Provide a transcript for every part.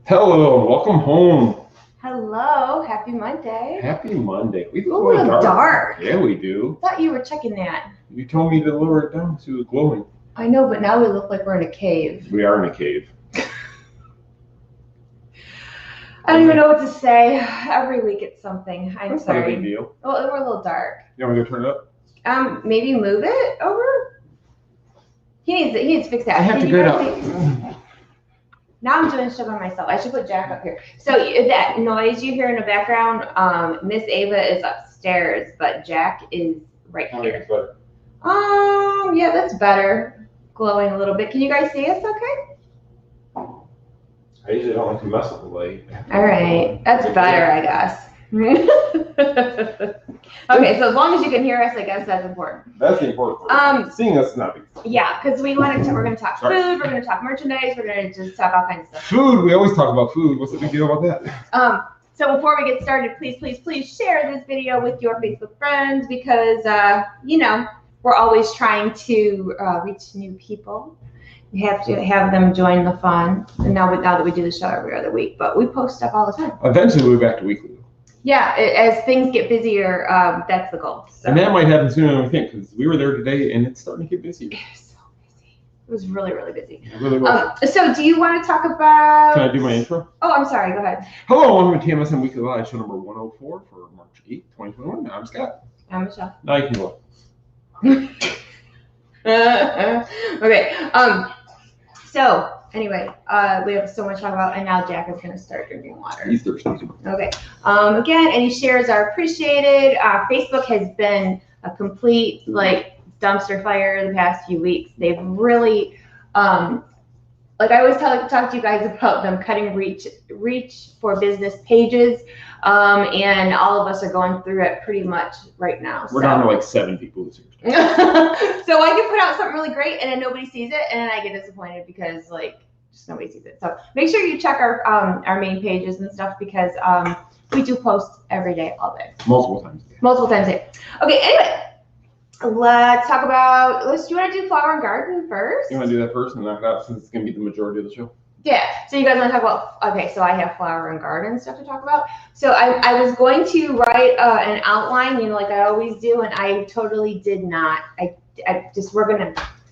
Hello, welcome home. Hello, happy Monday. Happy Monday. We Ooh, a little dark. Yeah, we do. Thought you were checking that. You told me to lower it down so it was glowing. I know, but now we look like we're in a cave. We are in a cave. I don't even know what to say. Every week it's something. I'm That's not a sorry. big deal. Well, we're a little dark. You want me to turn it up? Maybe move it over. He needs to fix that. I have to get up. Now I'm doing shit by myself. I should put Jack up here. So that noise you hear in the background, Miss Ava is upstairs, but Jack is right here. Yeah, that's better. Glowing a little bit. Can you guys see us okay? I usually don't like to mess with the light. All right, that's better, I guess. Okay, so as long as you can hear us, I guess that's important. That's the important part. Seeing us is not big. Yeah, because we're going to talk food, we're going to talk merchandise, we're going to just talk all kinds of stuff. Food, we always talk about food. What's the big deal about that? So before we get started, please share this video with your Facebook friends because, we're always trying to reach new people. We have to have them join the fun. And now that we do the show every other week, but we post stuff all the time. Eventually we'll be back to weekly. Yeah, as things get busier, that's the goal. So. And that might happen sooner than we think because we were there today and it's starting to get busy. It was so busy. It was really, really busy. It really was. So do you want to talk about... Can I do my intro? Oh, I'm sorry. Go ahead. Hello, welcome to TMSM Weekly Live, show number 104 for March 8th, 2021. I'm Scott. I'm Michelle. Now you can go. Okay. So anyway, we have so much to talk about, and now Jack is going to start drinking water. He's thirsty. Okay. Again, any shares are appreciated. Facebook has been a complete dumpster fire the past few weeks. They've really, I always talk to you guys about them cutting reach for business pages, and all of us are going through it pretty much right now. We're down to like 7 people this year. So I can put out something really great and then nobody sees it and then I get disappointed because just nobody sees it. So make sure you check our main pages and stuff because we do post every day, all day. Multiple times a day. Okay, anyway, let's talk about, do you want to do flower and garden first? You want to do that first and knock it out since it's going to be the majority of the show? Yeah, so you guys want to talk about, okay, so I have flower and garden stuff to talk about. So I was going to write an outline, like I always do, and I totally did not.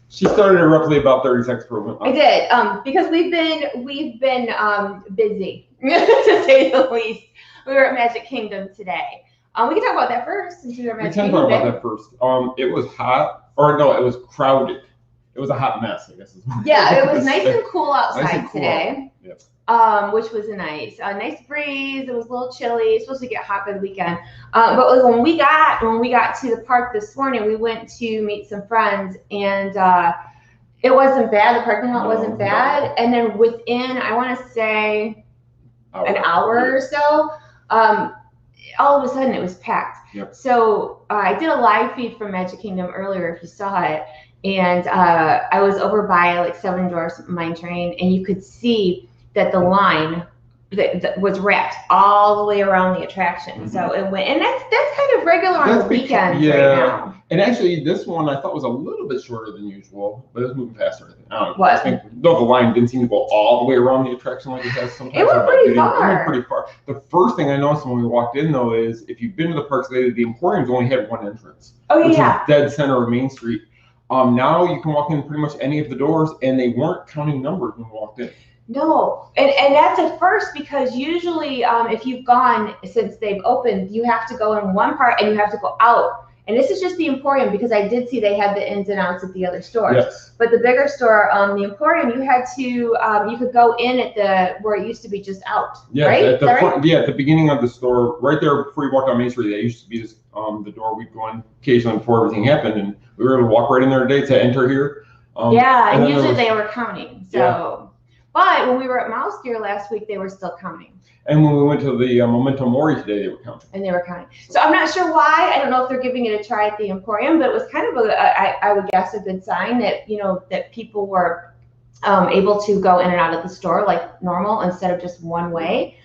She started it roughly about 30 seconds per minute. I did, because we've been busy, to say the least. We were at Magic Kingdom today. We can talk about that first, since we were at Magic Kingdom. We can talk about that first. It was hot, or no, it was crowded. It was a hot mess, I guess. Yeah, it was nice and cool outside today, yep. Which was nice. A nice breeze. It was a little chilly. It's supposed to get hot for the weekend. But when we got to the park this morning, we went to meet some friends, and it wasn't bad. The parking lot wasn't bad. And then within, I want to say, an hour or so, all of a sudden it was packed. Yep. So I did a live feed from Magic Kingdom earlier, if you saw it. And I was over by 7 Dwarfs Mine Train, and you could see that the line that was wrapped all the way around the attraction. Mm-hmm. So it went, and that's kind of regular on the weekends right now. And actually, this one I thought was a little bit shorter than usual, but it was moving faster. I don't know. What? I think the line didn't seem to go all the way around the attraction like it has sometimes. It went pretty far. It went pretty far. The first thing I noticed when we walked in, though, is if you've been to the parks lately, the Emporium's only had one entrance. Oh, which yeah. is dead center of Main Street. Now you can walk in pretty much any of the doors, and they weren't counting numbers when we walked in. No, and that's a first because usually if you've gone since they've opened, you have to go in one part and you have to go out. And this is just the Emporium because I did see they had the ins and outs at the other stores. Yes. But the bigger store, the Emporium, you had to you could go in at where it used to be just out. Yeah, right? At the front, yeah, at the beginning of the store, right there before you walk down Main Street, there used to be this the door we'd go in occasionally before everything happened, and we were able to walk right in there today to enter here. Yeah, and usually they were counting. So, yeah. But when we were at Mouse Gear last week, they were still counting. And when we went to the Memento Mori today, they were counting. And they were counting. So I'm not sure why. I don't know if they're giving it a try at the Emporium, but it was kind of I would guess a good sign that that people were able to go in and out of the store like normal instead of just one way.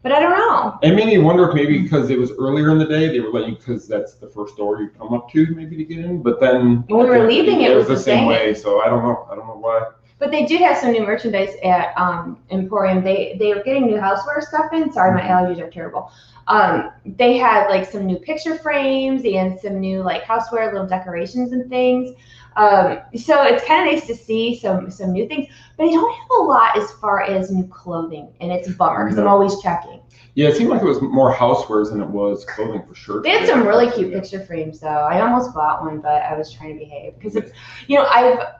But I don't know. It made me wonder if maybe because it was earlier in the day, they were letting you, because that's the first door you come up to maybe to get in. But then when we were leaving, it was the same way. So I don't know. I don't know why. But they did have some new merchandise at Emporium. They were getting new houseware stuff in. Sorry, my allergies are terrible. They had like some new picture frames and some new like houseware, little decorations and things. So it's kind of nice to see some new things, but they don't have a lot as far as new clothing, and it's a bummer because I'm always checking. Yeah, it seemed like it was more housewares than it was clothing for sure. They had some really cute picture frames though. I almost bought one, but I was trying to behave because it's, you know,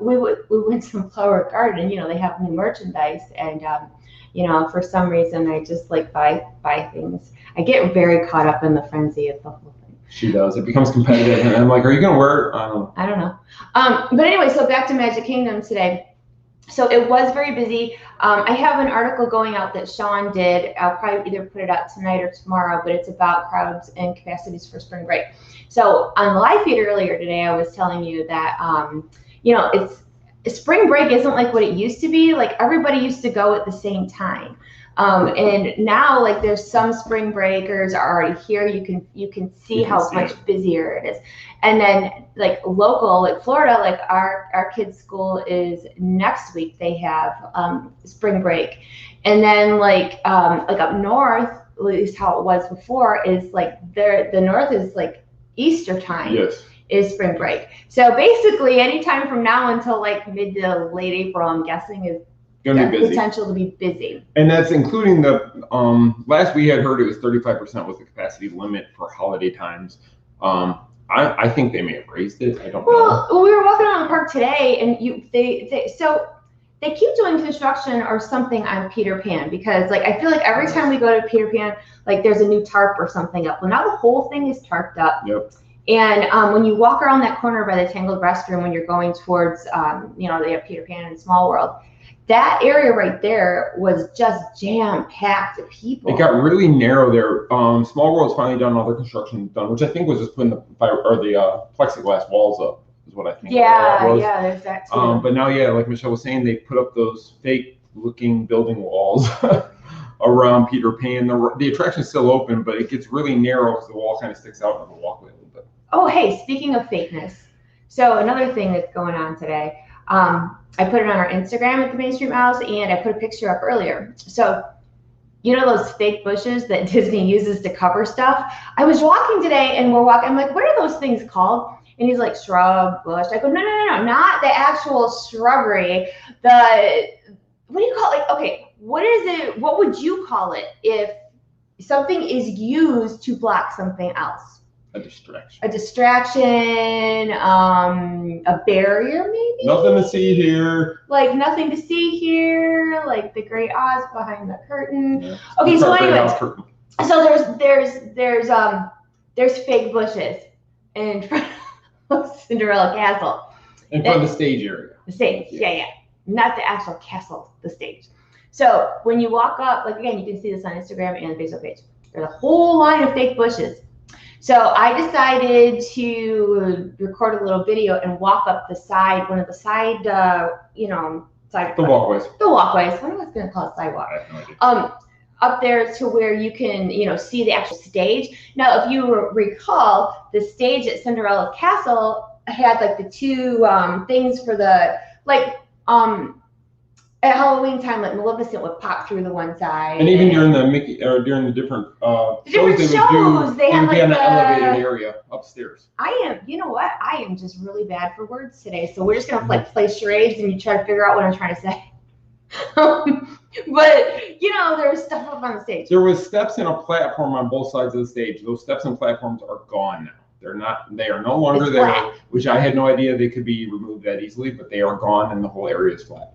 we went to Flower Garden, you know, they have new merchandise, and you know, for some reason I just like buy things. I get very caught up in the frenzy of the whole thing. She does. It becomes competitive, and I'm like, are you gonna wear it? I don't know. But anyway, so back to Magic Kingdom today. So it was very busy. I have an article going out that Sean did. I'll probably either put it out tonight or tomorrow, but it's about crowds and capacities for spring break. So on the live feed earlier today, I was telling you that, you know, spring break isn't like what it used to be. Like everybody used to go at the same time. And now like there's some spring breakers are already here. You can see how much busier it is. And then like local, like Florida, like our kids' school is next week. They have spring break. And then like up north, at least how it was before, is like the north is like Easter time. Yes. Is spring break. So basically anytime from now until like mid to late April, I'm guessing is gonna be busy. Potential to be busy. And that's including the last we had heard it was 35% was the capacity limit for holiday times. I think they may have raised it. I don't know. Well, we were walking around the park today, and they keep doing construction or something on Peter Pan, because like I feel like every time we go to Peter Pan, like there's a new tarp or something up. Well, now the whole thing is tarped up. Yep. And when you walk around that corner by the Tangled Restroom, when you're going towards, you know, they have Peter Pan and Small World, that area right there was just jam-packed of people. It got really narrow there. Small World's finally done all their construction done, which I think was just putting the plexiglass walls up, is what I think. Yeah, yeah, there's that too. But now, yeah, like Michelle was saying, they put up those fake-looking building walls around Peter Pan. The attraction's still open, but it gets really narrow because the wall kind of sticks out on the walkway a little bit. Oh, hey, speaking of fakeness, so another thing that's going on today. I put it on our Instagram at the Main Street Mouse, and I put a picture up earlier. So, you know those fake bushes that Disney uses to cover stuff? I was walking today, and we're walking. I'm like, what are those things called? And he's like, shrub, bush. I go, no, not the actual shrubbery. What do you call it? Like, okay, what is it? What would you call it if something is used to block something else? A distraction. A distraction, a barrier maybe? Nothing to see here. Like nothing to see here, like the Great Oz behind the curtain. Yeah. Okay, so anyways, so there's fake bushes in front of Cinderella Castle. In front of the stage area. The stage, yeah. Not the actual castle, the stage. So when you walk up, like again, you can see this on Instagram and the Facebook page. There's a whole line of fake bushes. So I decided to record a little video and walk up the side, one of the side, side. The walkways. The walkways. What am I going to call it? Sidewalk. I have no idea. Up there to where you can, see the actual stage. Now, if you recall, the stage at Cinderella Castle had like the two things for the at Halloween time, like Maleficent would pop through the one side. And even during the different shows, they would be on the elevated area upstairs. You know what? I am just really bad for words today. So we're just going to play charades and you try to figure out what I'm trying to say. But, there was stuff up on the stage. There was steps and a platform on both sides of the stage. Those steps and platforms are gone now. They are no longer there, flat. Which I had no idea they could be removed that easily, but they are gone and the whole area is flat.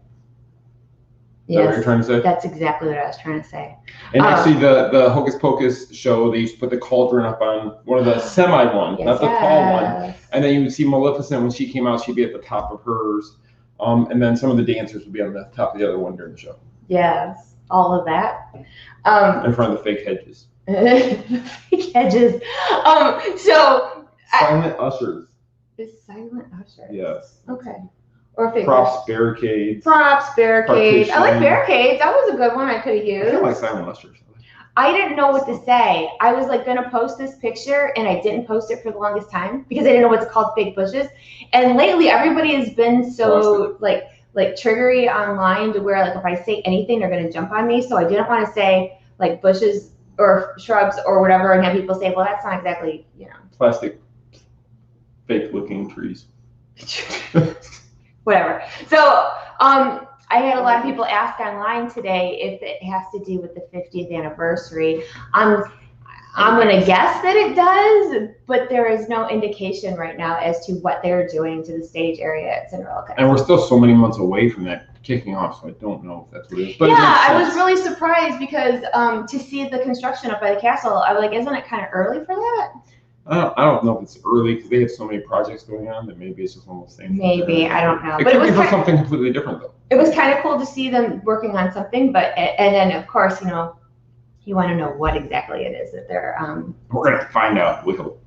Is that what you're trying to say? That's exactly what I was trying to say. And actually, the Hocus Pocus show, they used to put the cauldron up on one of the semi ones, not the tall one. And then you would see Maleficent when she came out, she'd be at the top of hers. And then some of the dancers would be on the top of the other one during the show. Yes, all of that. In front of the fake hedges. Fake hedges. Silent ushers. It's silent usher. Yes. Okay. Or fake barricades. Props, barricades. I like barricades. That was a good one I could have used. I kind of like silent ushers. I didn't know what to say. I was going to post this picture and I didn't post it for the longest time because I didn't know what's called fake bushes. And lately everybody has been so like triggery online to where like if I say anything, they're gonna jump on me. So I didn't want to say like bushes or shrubs or whatever, and have people say, well, that's not exactly, plastic, fake-looking trees. Whatever. So I had a lot of people ask online today if it has to do with the 50th anniversary. I'm going to guess that it does, but there is no indication right now as to what they're doing to the stage area at Cinderella Castle. And we're still so many months away from that kicking off, so I don't know if that's what it is. But yeah, I was really surprised because to see the construction up by the castle, I was like, isn't it kind of early for that? I don't know if it's early because they have so many projects going on that maybe it's just one of those things. Maybe, I don't know. It could be for something completely different though. It was kind of cool to see them working on something, and then of course, you want to know what exactly it is that they're. We're gonna find out. We hope.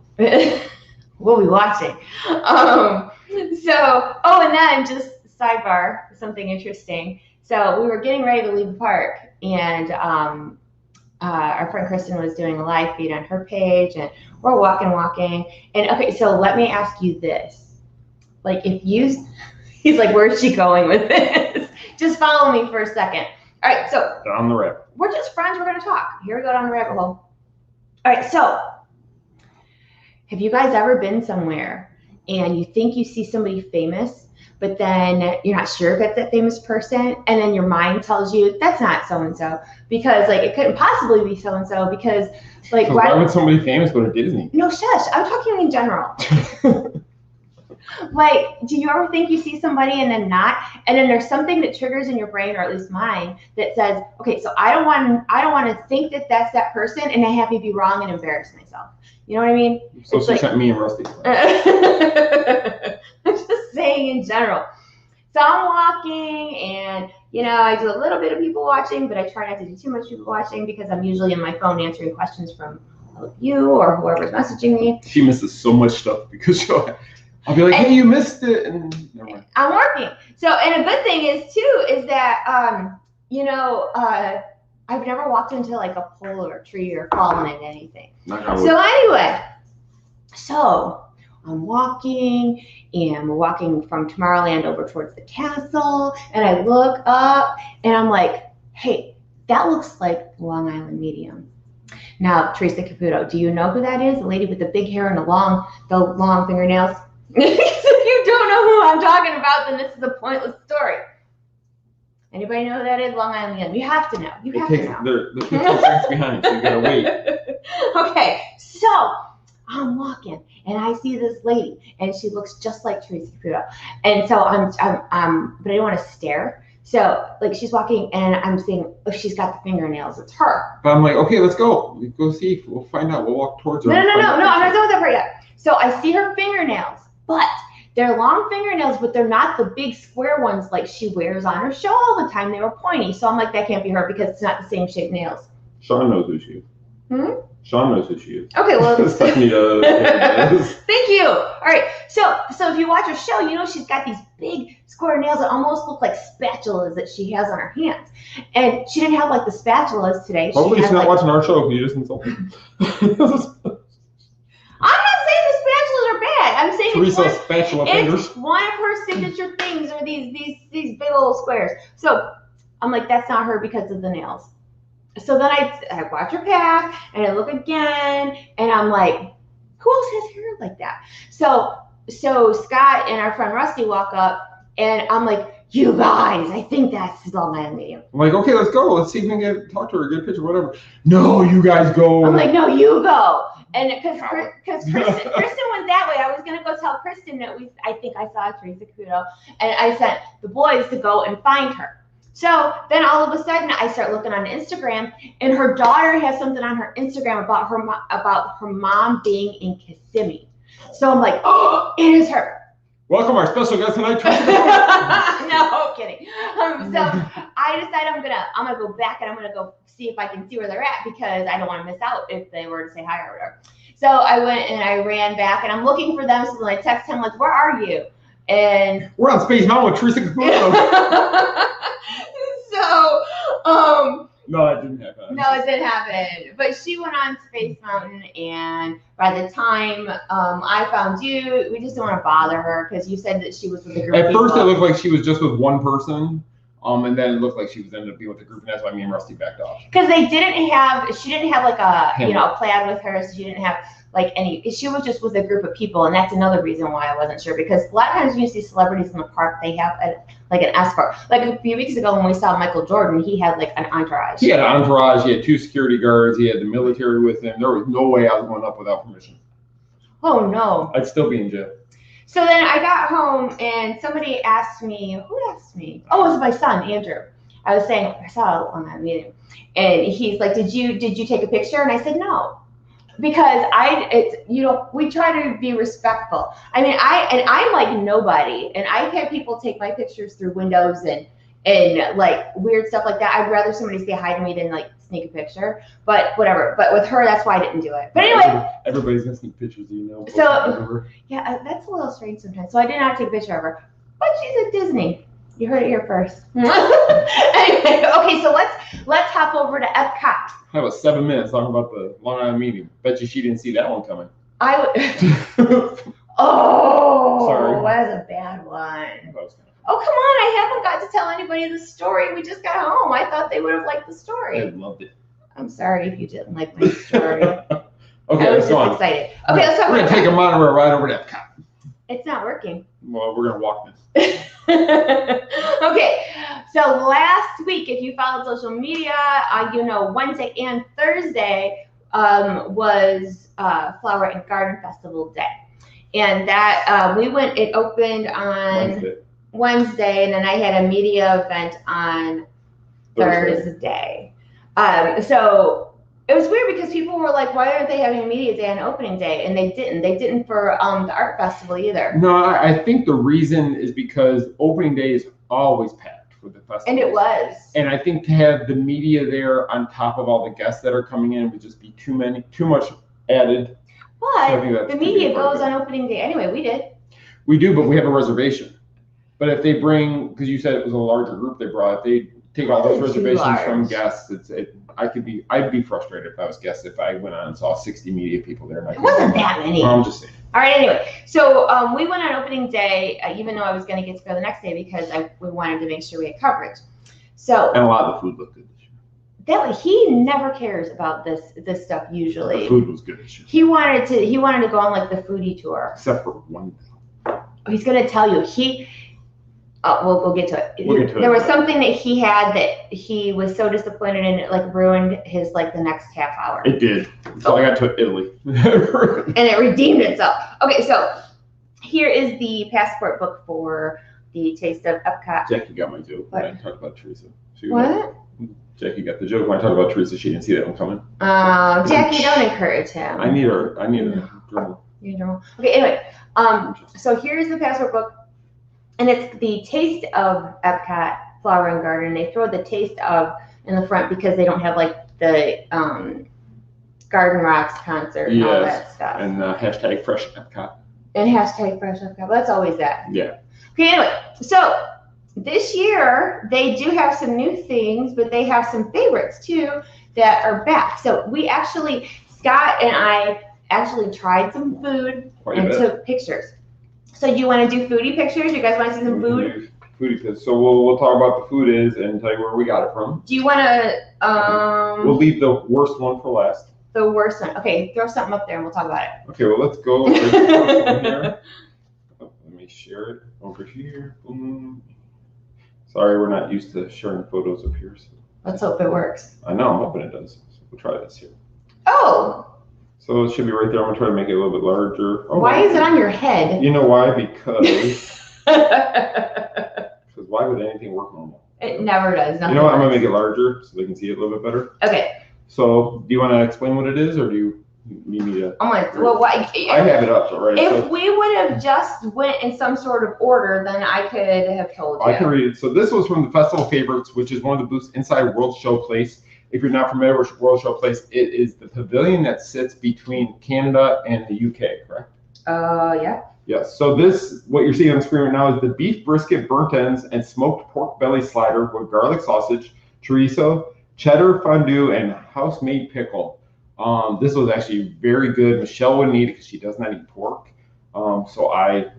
We'll be watching. And then just sidebar, something interesting. So we were getting ready to leave the park, and our friend Kristen was doing a live feed on her page, and we're walking. And okay, so let me ask you this. Like he's like, where's she going with this? Just follow me for a second. All right, so. Down the rabbit. We're just friends, we're gonna talk. Here we go down the rabbit hole. All right, so have you guys ever been somewhere and you think you see somebody famous, but then you're not sure if it's that famous person, and then your mind tells you that's not so-and-so because like it couldn't possibly be so-and-so because like so why would somebody famous go to Disney? No, shush, I'm talking in general. Like, do you ever think you see somebody and then not, and then there's something that triggers in your brain, or at least mine, that says, okay, so I don't want to think that that's that person, and I have to be wrong and embarrass myself. You know what I mean? So she sent me and Rusty. I'm just saying in general. So I'm walking, and I do a little bit of people watching, but I try not to do too much people watching because I'm usually in my phone answering questions from you or whoever's messaging me. She misses so much stuff because I'll be like, hey, you missed it, and never mind. I'm working. So, and a good thing is too, is that, I've never walked into like a pole or a tree or fallen in anything. So anyway, so I'm walking, and we're walking from Tomorrowland over towards the castle, and I look up, and I'm like, hey, that looks like Long Island Medium. Now, Teresa Caputo, do you know who that is? The lady with the big hair and the long fingernails? If you don't know who I'm talking about, then this is a pointless story. Anybody know who that is? Long Island Medium. You have to know. You have to know. They're 15 seconds behind, so you gotta wait. Okay, so I'm walking, and I see this lady, and she looks just like Teresa Caputo. And so I'm but I don't want to stare. So like she's walking, and I'm saying, oh, she's got the fingernails. It's her. But I'm like, okay, let's go. We go see. We'll find out. We'll walk towards her. No. I'm not done with that part yet. So I see her fingernails, but they're long fingernails, but they're not the big square ones like she wears on her show all the time. They were pointy. So I'm like, that can't be her because it's not the same shape nails. Sean knows who she is. Sean knows who she is. Okay, well. Stephanie does. Thank you. All right. So if you watch her show, she's got these big square nails that almost look like spatulas that she has on her hands. And she didn't have like the spatulas today. Hopefully she's not watching our show. You just insulted me. I'm not saying the spatulas are bad. I'm saying it's one of her signature things are these big old squares. So I'm like, that's not her because of the nails. So then I watch her back, and I look again, and I'm like, who else has hair like that? So Scott and our friend Rusty walk up, and I'm like, you guys, I think that's Long Island Medium. I'm like, okay, let's go. Let's see if we can talk to her, get a picture, whatever. No, you guys go. I'm like, no, you go. And because Kristen went that way, I was gonna go tell Kristen that I think I saw Teresa Caputo, and I sent the boys to go and find her. So then all of a sudden I start looking on Instagram, and her daughter has something on her Instagram about her mom being in Kissimmee. So I'm like, oh, it is her. Welcome our special guest tonight. No kidding. So I decided I'm gonna go back, and I'm gonna go see if I can see where they're at because I don't want to miss out if they were to say hi or whatever. So I went and I ran back, and I'm looking for them. So then I text him like, where are you? And we're on Space Mountain with Teresa Caputo. So No, it didn't happen. No, it didn't happen. But she went on Space Mountain, and by the time I found you, we just didn't want to bother her because you said that she was with a group of people. At first, it looked like she was just with one person. And then it looked like she was ended up being with a group, and that's why me and Rusty backed off. Because she didn't have like a a plan with her, so she didn't have like any. She was just with a group of people, and that's another reason why I wasn't sure. Because a lot of times when you see celebrities in the park, they have like an escort. Like a few weeks ago when we saw Michael Jordan, he had like an entourage. He had an entourage. He had 2 security guards. He had the military with him. There was no way I was going up without permission. Oh no! I'd still be in jail. So then I got home and somebody asked me, who asked me? Oh, it was my son, Andrew. I was saying, I saw it on that meeting. And he's like, did you take a picture? And I said, no. Because we try to be respectful. I mean, I'm like nobody. And I've had people take my pictures through windows and like weird stuff like that. I'd rather somebody say hi to me than like sneak a picture, but whatever. But with her, that's why I didn't do it. But anyway, everybody's gonna sneak pictures of you. So yeah, that's a little strange sometimes. So I did not take a picture of her, but she's at Disney. You heard it here first. Anyway, okay, so let's hop over to Epcot. I have 7 minutes talking about the Long Island meeting. Bet you she didn't see that one coming. Oh, sorry, that was a bad one. Oh, come on. I haven't got to tell anybody the story. We just got home. I thought they would have liked the story. I loved it. I'm sorry if you didn't like my story. Okay, I was just excited. Okay, let's talk We're going to take a monorail ride over to Epcot. It's not working. Well, we're going to walk this. Okay, so last week, if you followed social media, Wednesday and Thursday was Flower and Garden Festival Day. And that it opened on Wednesday, and then I had a media event on Thursday. So it was weird because people were like, why aren't they having a media day on opening day? And they didn't. They didn't for the art festival either. No, I think the reason is because opening day is always packed for the festival. And it was. And I think to have the media there on top of all the guests that are coming in would just be too much added. But so the media goes on opening day anyway. We did. We do, but we have a reservation. But if they bring, because you said it was a larger group they brought, if they take all those reservations from guests, I'd be frustrated if I was guests if I went on and saw 60 media people there. It wasn't that many. I'm just saying. All right, anyway. So we went on opening day, even though I was going to get to go the next day because we wanted to make sure we had coverage. So. And a lot of the food looked good this year. He never cares about this stuff usually. The food was good this year. He wanted to go on like the foodie tour. Except for one thing. He's going to tell you. We'll get to it. There was something that he had that he was so disappointed in, it like ruined his like the next half hour. It did. So I got to Italy. And it redeemed itself. Okay, so here is the passport book for the Taste of Epcot. Jackie got my joke when I talked about Teresa. What? Jackie got the joke when I talked about Teresa. She didn't see that one coming. Jackie, don't encourage him. I need a journal. You know. Okay, anyway. So here's the passport book. And it's the Taste of Epcot Flower and Garden. They throw the Taste of in the front because they don't have like the Garden Rocks concert and all that stuff. And hashtag Fresh Epcot. And hashtag Fresh Epcot. But that's always that. Yeah. Okay, anyway. So this year they do have some new things, but they have some favorites too that are back. So Scott and I actually tried some food and took pictures. So you want to do foodie pictures? You guys want to see some food? Foodie pictures. So we'll talk about the food is and tell you where we got it from. Do you want to? We'll leave the worst one for last. The worst one. Okay, throw something up there and we'll talk about it. Okay, well let's go over here. Let me share it over here. Boom. Sorry, we're not used to sharing photos up here. So. Let's hope it works. I know. I'm hoping it does. So we'll try this here. Oh. So it should be right there. I'm going to try to make it a little bit larger. Oh, why is it on your head? You know why? Because why would anything work normal? It never does. You know what? I'm going to make it larger so they can see it a little bit better. Okay. So do you want to explain what it is or do you need me to? I have it up already. If we would have just went in some sort of order, then I could have told you. I can read it. So this was from the Festival Favorites, which is one of the booths inside World Show Place. If you're not familiar with World Show Place, it is the pavilion that sits between Canada and the UK, correct? Yeah. Yes. So what you're seeing on the screen right now is the beef brisket burnt ends and smoked pork belly slider with garlic sausage, chorizo, cheddar fondue and house-made pickle. This was actually very good. Michelle wouldn't eat it because she does not eat pork. So I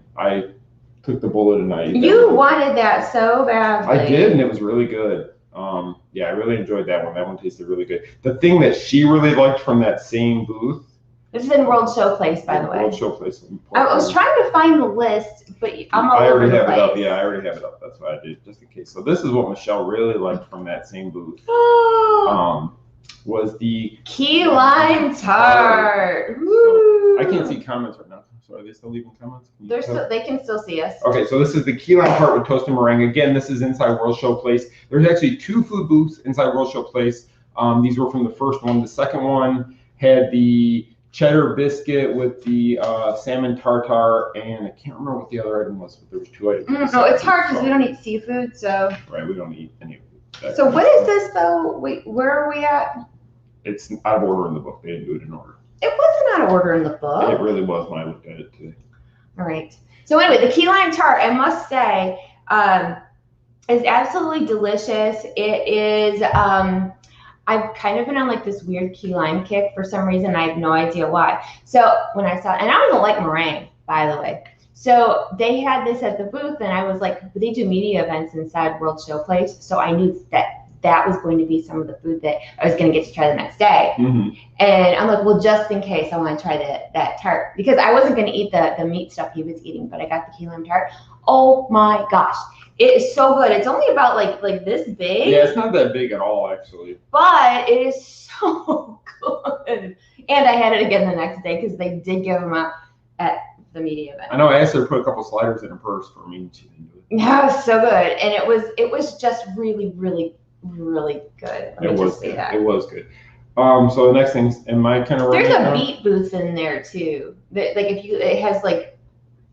took the bullet and I ate You wanted that so badly. I did, and it was really good. Yeah, I really enjoyed that one. That one tasted really good. The thing that she really liked from that same booth. This is in World Show Place, by the way. World Show Place. I was trying to find the list, but I'm all I already over the have place. it up. Yeah, I already have it up. That's what I did, just in case. So this is what Michelle really liked from that same booth. Was the key lime tart. So I can't see comments right now. So are they still leaving comments? They can still see us. Okay, so this is the key lime tart with toasted meringue. Again, this is inside World Show Place. There's actually 2 food booths inside World Show Place. These were from the first one. The second one had the cheddar biscuit with the salmon tartare, and I can't remember what the other item was, but there was 2 items. No, it's hard because we don't eat seafood, so. Right, we don't eat any food. So what is this though? Wait, where are we at? It's out of order in the book. They didn't do it in order. It wasn't out of order in the book. It really was when I looked at it today. All right. So anyway, the key lime tart, I must say, is absolutely delicious. It is. I've kind of been on like this weird key lime kick for some reason. I have no idea why. So when I saw, and I don't like meringue, by the way. So they had this at the booth, and I was like, they do media events inside World Show Place, so I knew that was going to be some of the food that I was going to get to try the next day. And I'm like, well, just in case, I want to try that tart, because I wasn't going to eat the meat stuff he was eating, but I got the key lime tart. Oh my gosh, it is so good. It's only about like this big. Yeah, it's not that big at all, actually. But it is so good. And I had it again the next day because they did give them out at the media event. I know. I asked her to put a couple sliders in her purse for me, and she didn't do it. Yeah, it was so good, and it was just really, really, really good. It was good. It was good. So the next thing, am I kind of there's a beat booth in there too. Like it has like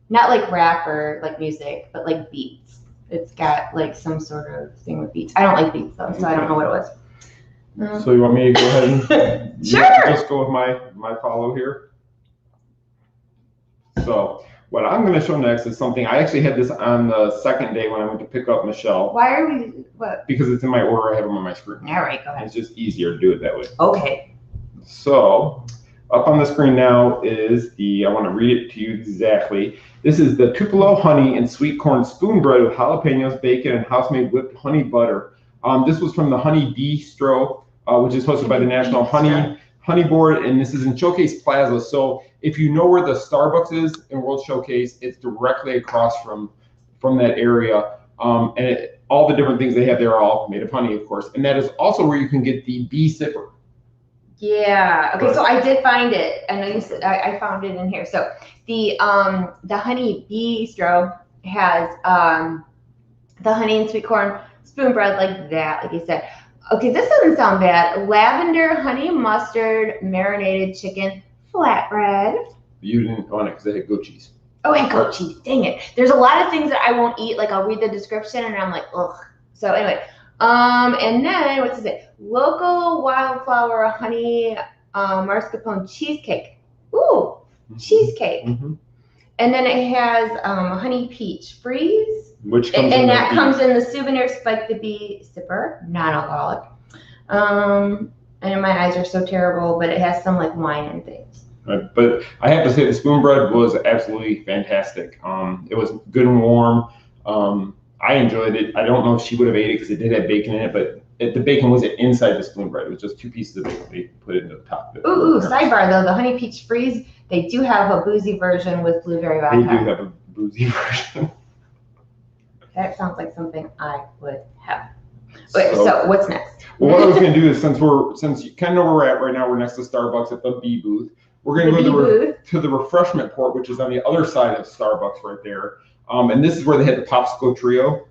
not like rap or like music, but like beats. It's got like some sort of thing with beats. I don't like beats though, so I don't know what it was. So you want me to go ahead and sure. Just go with my follow here. So what I'm going to show next is something, I actually had this on the second day when I went to pick up Michelle. Why are we, what? Because it's in my order, I have them on my screen. All right, go ahead. It's just easier to do it that way. Okay. So up on the screen now is I want to read it to you exactly. This is the Tupelo honey and sweet corn spoon bread with jalapenos, bacon, and house-made whipped honey butter. This was from the Honey Bistro, which is hosted by the National Honey Board, and this is in Showcase Plaza. So if you know where the Starbucks is in World Showcase, it's directly across from that area. And all the different things they have there are all made of honey, of course. And that is also where you can get the bee sipper. Yeah. Okay. So I did find it. I know you said I found it in here. So the Honey Bistro has the honey and sweet corn spoon bread like that, like you said. Okay, this doesn't sound bad. Lavender, honey mustard, marinated chicken flatbread. You didn't want it because they had goat cheese. Oh, and goat cheese. Dang it. There's a lot of things that I won't eat. Like I'll read the description and I'm like, ugh. So anyway, and then what's it? Local wildflower honey mascarpone cheesecake. Ooh, cheesecake. And then it has honey peach freeze. Which comes and that comes in the souvenir spike the bee sipper, non-alcoholic. And my eyes are so terrible, but it has some like wine and things. Right. But I have to say the spoon bread was absolutely fantastic. It was good and warm. I enjoyed it. I don't know if she would have ate it because it did have bacon in it, but the bacon wasn't inside the spoon bread. It was just 2 pieces of bacon. They put it in the top of it. Ooh, sidebar though, the honey peach freeze, they do have a boozy version with blueberry vodka. They do have a boozy version. That sounds like something I would have. Wait, so what's next? Well, what I was going to do is, since you kind of know where we're at right now, we're next to Starbucks at the B booth. We're going to go to the refreshment port, which is on the other side of Starbucks right there. And this is where they had the popsicle trio.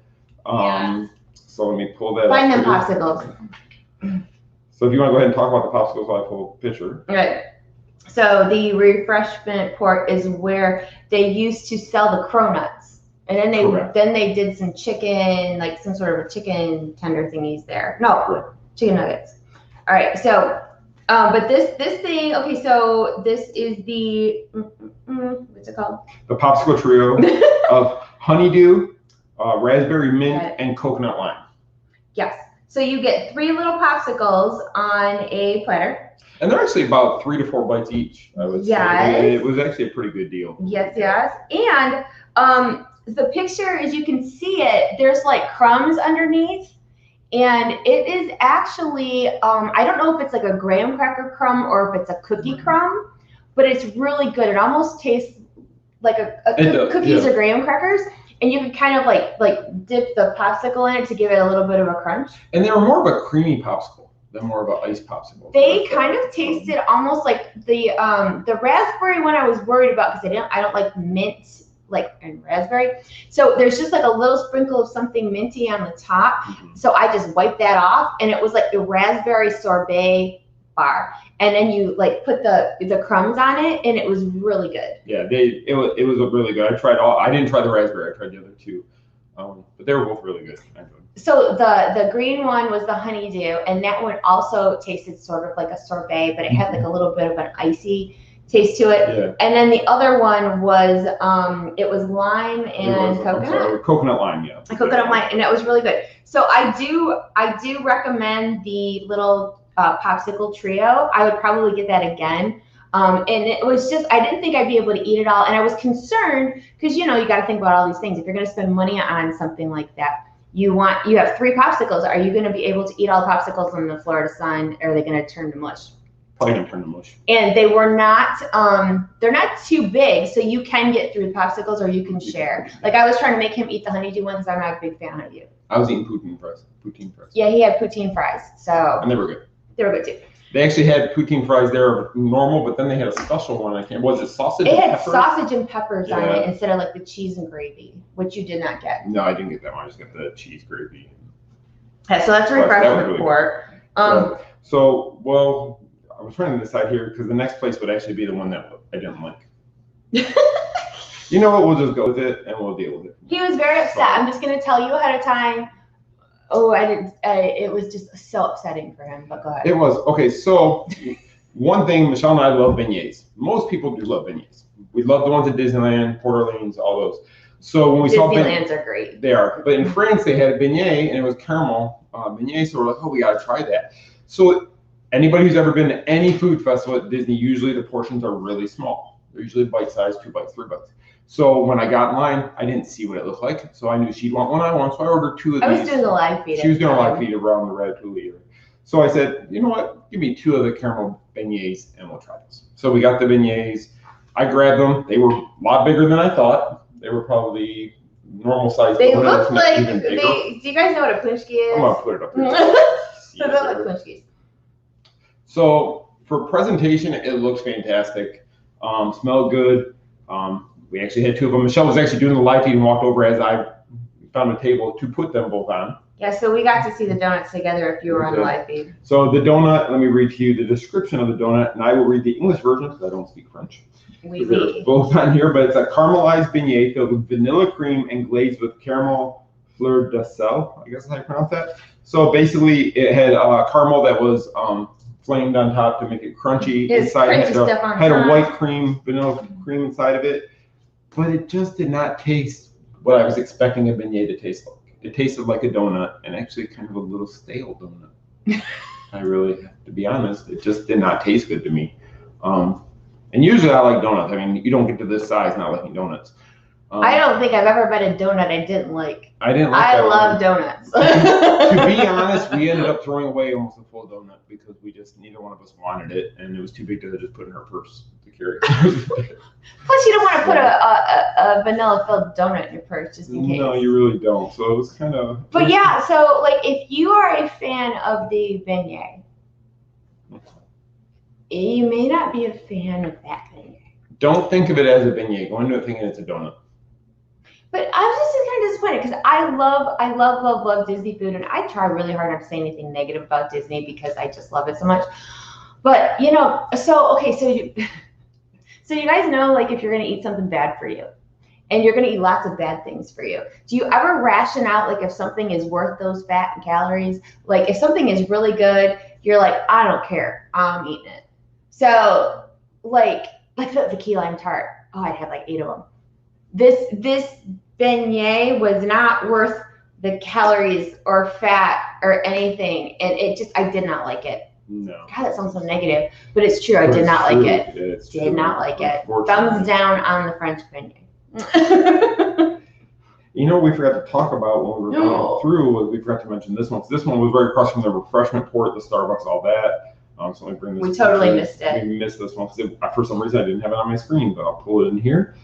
So let me pull that Find up. them popsicles. So if you want to go ahead and talk about the popsicles while I pull a picture. Right. So the refreshment port is where they used to sell the cronuts. And then they did some chicken, like some sort of a chicken tender thingies there. No, chicken nuggets. All right. So, but this thing. Okay. So this is the what's it called? The popsicle trio of honeydew, raspberry mint, and coconut lime. Yes. So you get 3 little popsicles on a platter. And they're actually about 3 to 4 bites each, I would say. It was actually a pretty good deal. Yes. And the picture, as you can see it, there's like crumbs underneath. And it is actually, I don't know if it's like a graham cracker crumb or if it's a cookie crumb, but it's really good. It almost tastes like cookies or graham crackers. And you can kind of like dip the popsicle in it to give it a little bit of a crunch. And they were more of a creamy popsicle than more of an iced popsicle. They kind of tasted almost like the raspberry one I was worried about because I don't like mint and raspberry. So there's just like a little sprinkle of something minty on the top. So I just wiped that off and it was like a raspberry sorbet bar. And then you like put the crumbs on it and it was really good. Yeah, it was really good. I didn't try the raspberry, I tried the other 2. But they were both really good. So the green one was the honeydew, and that one also tasted sort of like a sorbet, but it had like a little bit of an icy taste to it. Yeah. And then the other one was it was lime and coconut. Coconut lime, yeah. Coconut lime, and that was really good. So I do recommend the little popsicle trio. I would probably get that again. And it was just, I didn't think I'd be able to eat it all. And I was concerned because, you got to think about all these things. If you're going to spend money on something like that, you have 3 popsicles. Are you going to be able to eat all the popsicles in the Florida sun? Or are they going to turn to mush? Probably going to turn to mush. And they were not, they're not too big. So you can get through the popsicles or you can share. Like I was trying to make him eat the honeydew one because I'm not a big fan of honeydew. I was eating poutine fries. Yeah, he had poutine fries. So. And they were good. They were good too. They actually had poutine fries there normal, but then they had a special one. Was it sausage and peppers? It had sausage and peppers on it instead of like the cheese and gravy, which you did not get. No, I didn't get that one. I just got the cheese gravy. Okay, so that's a refreshment report. Well, I was trying to decide here because the next place would actually be the one that I didn't like. You know what? We'll just go with it and we'll deal with it. He was very upset. I'm just going to tell you ahead of time. Oh, I didn't. It was just so upsetting for him. But go ahead. It was okay. So, one thing, Michelle and I love beignets. Most people do love beignets. We love the ones at Disneyland, Port Orleans, all those. So when we saw Disneylands are great. They are, but in France they had a beignet and it was caramel beignet. So we're like, oh, we got to try that. So anybody who's ever been to any food festival at Disney, usually the portions are really small. They're usually bite-sized, 2 bites, 3 bites. So when I got in line, I didn't see what it looked like. So I knew she'd want one I want. So I ordered 2 of these. I was doing the live feed. She was doing a live feed around the ratatouille. So I said, you know what? Give me 2 of the caramel beignets and we'll try this. So we got the beignets. I grabbed them. They were a lot bigger than I thought. They were probably normal size. They look like, do you guys know what a punchki is? I'm going to put it up here. So they're like punchkis. So for presentation, it looks fantastic. Smelled good. We actually had 2 of them. Michelle was actually doing the live feed and walked over as I found a table to put them both on. Yeah, so we got to see the donuts together if you were on the live feed. So the donut, let me read to you the description of the donut, and I will read the English version because I don't speak French. They're both on here, but it's a caramelized beignet filled with vanilla cream and glazed with caramel fleur de sel, I guess is how you pronounce that. So basically, it had caramel that was flamed on top to make it crunchy. Inside it had a white cream, vanilla cream inside of it, but it just did not taste what I was expecting a beignet to taste like. It tasted like a donut and actually kind of a little stale donut. I really have to be honest, it just did not taste good to me. And usually I like donuts. I mean, you don't get to this size not liking donuts. I don't think I've ever been a donut I didn't like. I love donuts. To be honest, we ended up throwing away almost a full donut because neither one of us wanted it, and it was too big to just put in our purse to carry. Plus, you don't want to put a vanilla-filled donut in your purse just in case. No, you really don't. So it was kind of. But yeah, so like if you are a fan of the beignet, you may not be a fan of that beignet. Don't think of it as a beignet. Go into it thinking it's a donut. But I was just kind of disappointed because I love Disney food, and I try really hard not to say anything negative about Disney because I just love it so much. But so you guys know, like, if you're gonna eat something bad for you, and you're gonna eat lots of bad things for you, do you ever ration out like if something is worth those fat and calories? Like if something is really good, you're like, I don't care, I'm eating it. So like the key lime tart. Oh, I'd have like 8 of them. This beignet was not worth the calories or fat or anything, and I did not like it. No. God, that sounds so negative, but it's true. I did not like it. Did not like it. Thumbs down on the French menu. You know, we forgot to talk about when we were going through. We forgot to mention this one. This one was very crushing. The refreshment port, the Starbucks, all that. So let me bring this. We totally missed it. We missed this one because for some reason I didn't have it on my screen, but I'll pull it in here.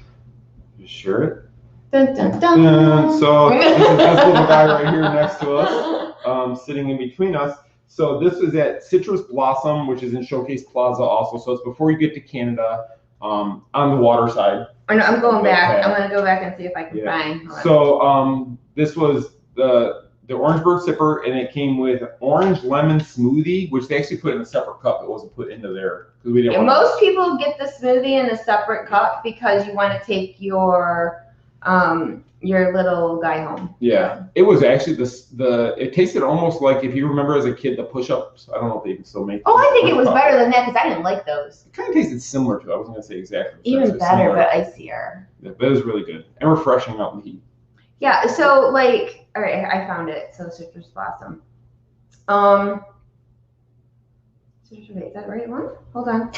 Just share it. Dun, dun, dun. So this is this little guy right here next to us, sitting in between us. So this is at Citrus Blossom, which is in Showcase Plaza also. So it's before you get to Canada, on the water side. Oh, no, I'm going back. I'm going to go back and see if I can find. So this was the Orangeburg Sipper, and it came with orange lemon smoothie, which they actually put in a separate cup. It wasn't put into there. We didn't most people get the smoothie in a separate cup because you want to take your little guy home. Yeah, it was actually it tasted almost like, if you remember as a kid, the push-ups. I don't know if they can still make them. Oh, I think it was better than that because I didn't like those. It kind of tasted similar to it. I wasn't going to say exactly. Even better, but icier. Yeah, but it was really good and refreshing out in the heat. Yeah, so like, all right, I found it. So Citrus Blossom. Is that the right one? Hold on.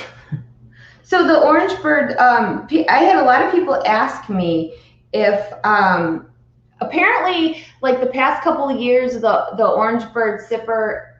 So the Orange Bird, I had a lot of people ask me if, apparently, like the past couple of years, the Orange Bird Sipper,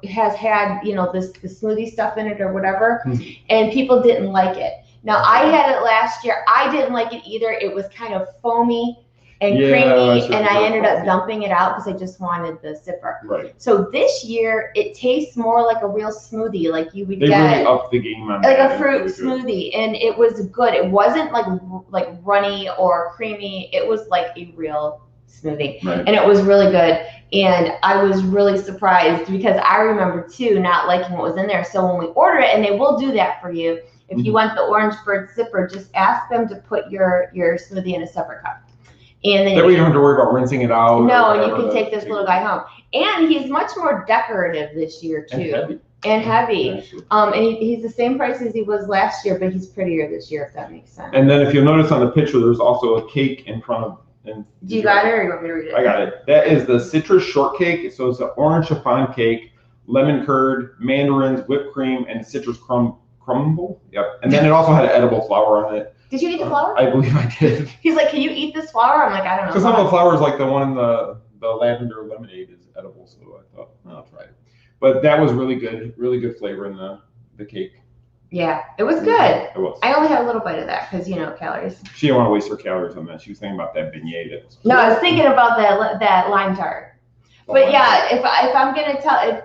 has had, the smoothie stuff in it or whatever, and people didn't like it. Now, I had it last year. I didn't like it either. It was kind of foamy and creamy, and I ended up dumping it out because I just wanted the sipper. Right. So this year, it tastes more like a real smoothie, like you would get. They really upped the game on like a fruit smoothie, and it was good. It wasn't like runny or creamy. It was like a real smoothie, and it was really good. And I was really surprised because I remember too not liking what was in there. So when we order it, and they will do that for you, if you want the Orange Bird Sipper, just ask them to put your smoothie in a separate cup. And then you don't have to worry about rinsing it out. No, and you can take this little guy home. And he's much more decorative this year too. And heavy. And he's the same price as he was last year, but he's prettier this year, if that makes sense. And then if you'll notice on the picture, there's also a cake in front of. Do you got it, or you want me to read it? I got it. That is the citrus shortcake. So it's an orange chiffon cake, lemon curd, mandarins, whipped cream, and citrus crumble. Yep. And then it also had an edible flower on it. Did you eat the flower? I believe I did. He's like, can you eat this flower? I'm like, I don't know. Because some of the flowers, like the one in the lavender lemonade, is edible. So I thought, I'll try it. But that was really good flavor in the cake. Yeah, it was good. It was. I only had a little bite of that because, calories. She didn't want to waste her calories on that. She was thinking about that beignet. No, I was thinking about that lime tart. But yeah, if I'm going to tell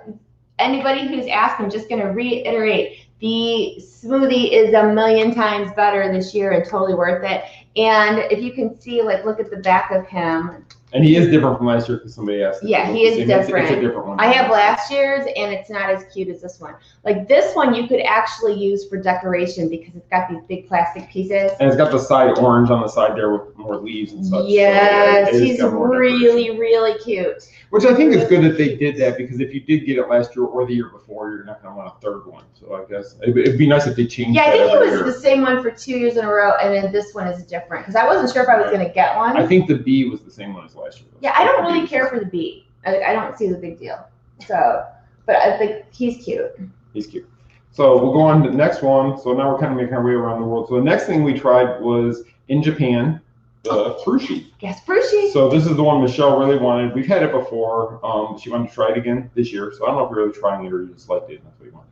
anybody who's asked, I'm just going to reiterate, the smoothie is a million times better this year and totally worth it. And if you can see, look at the back of him. And he is different from last year because somebody asked. Yeah, he is different. It's a different one. I have last year's, and it's not as cute as this one. Like this one, you could actually use for decoration because it's got these big plastic pieces. And it's got the side orange on the side there with more leaves and such. Yes, he's really, really cute. Which I think is good that they did that, because if you did get it last year or the year before, you're not going to want a third one. So I guess it'd be nice if they changed. Yeah, I think it was the same one for 2 years in a row, and then this one is different because I wasn't sure if I was going to get one. I think the B was the same one as last year. Yeah, I don't really care for the B. I don't see the big deal. So, but I think he's cute. He's cute. So we'll go on to the next one. So now we're kind of making our way around the world. So the next thing we tried was in Japan, the Frushi. Yes, Frushi. So this is the one Michelle really wanted. We've had it before. She wanted to try it again this year. So I don't know if you're really trying it or you just liked it and that's what you wanted.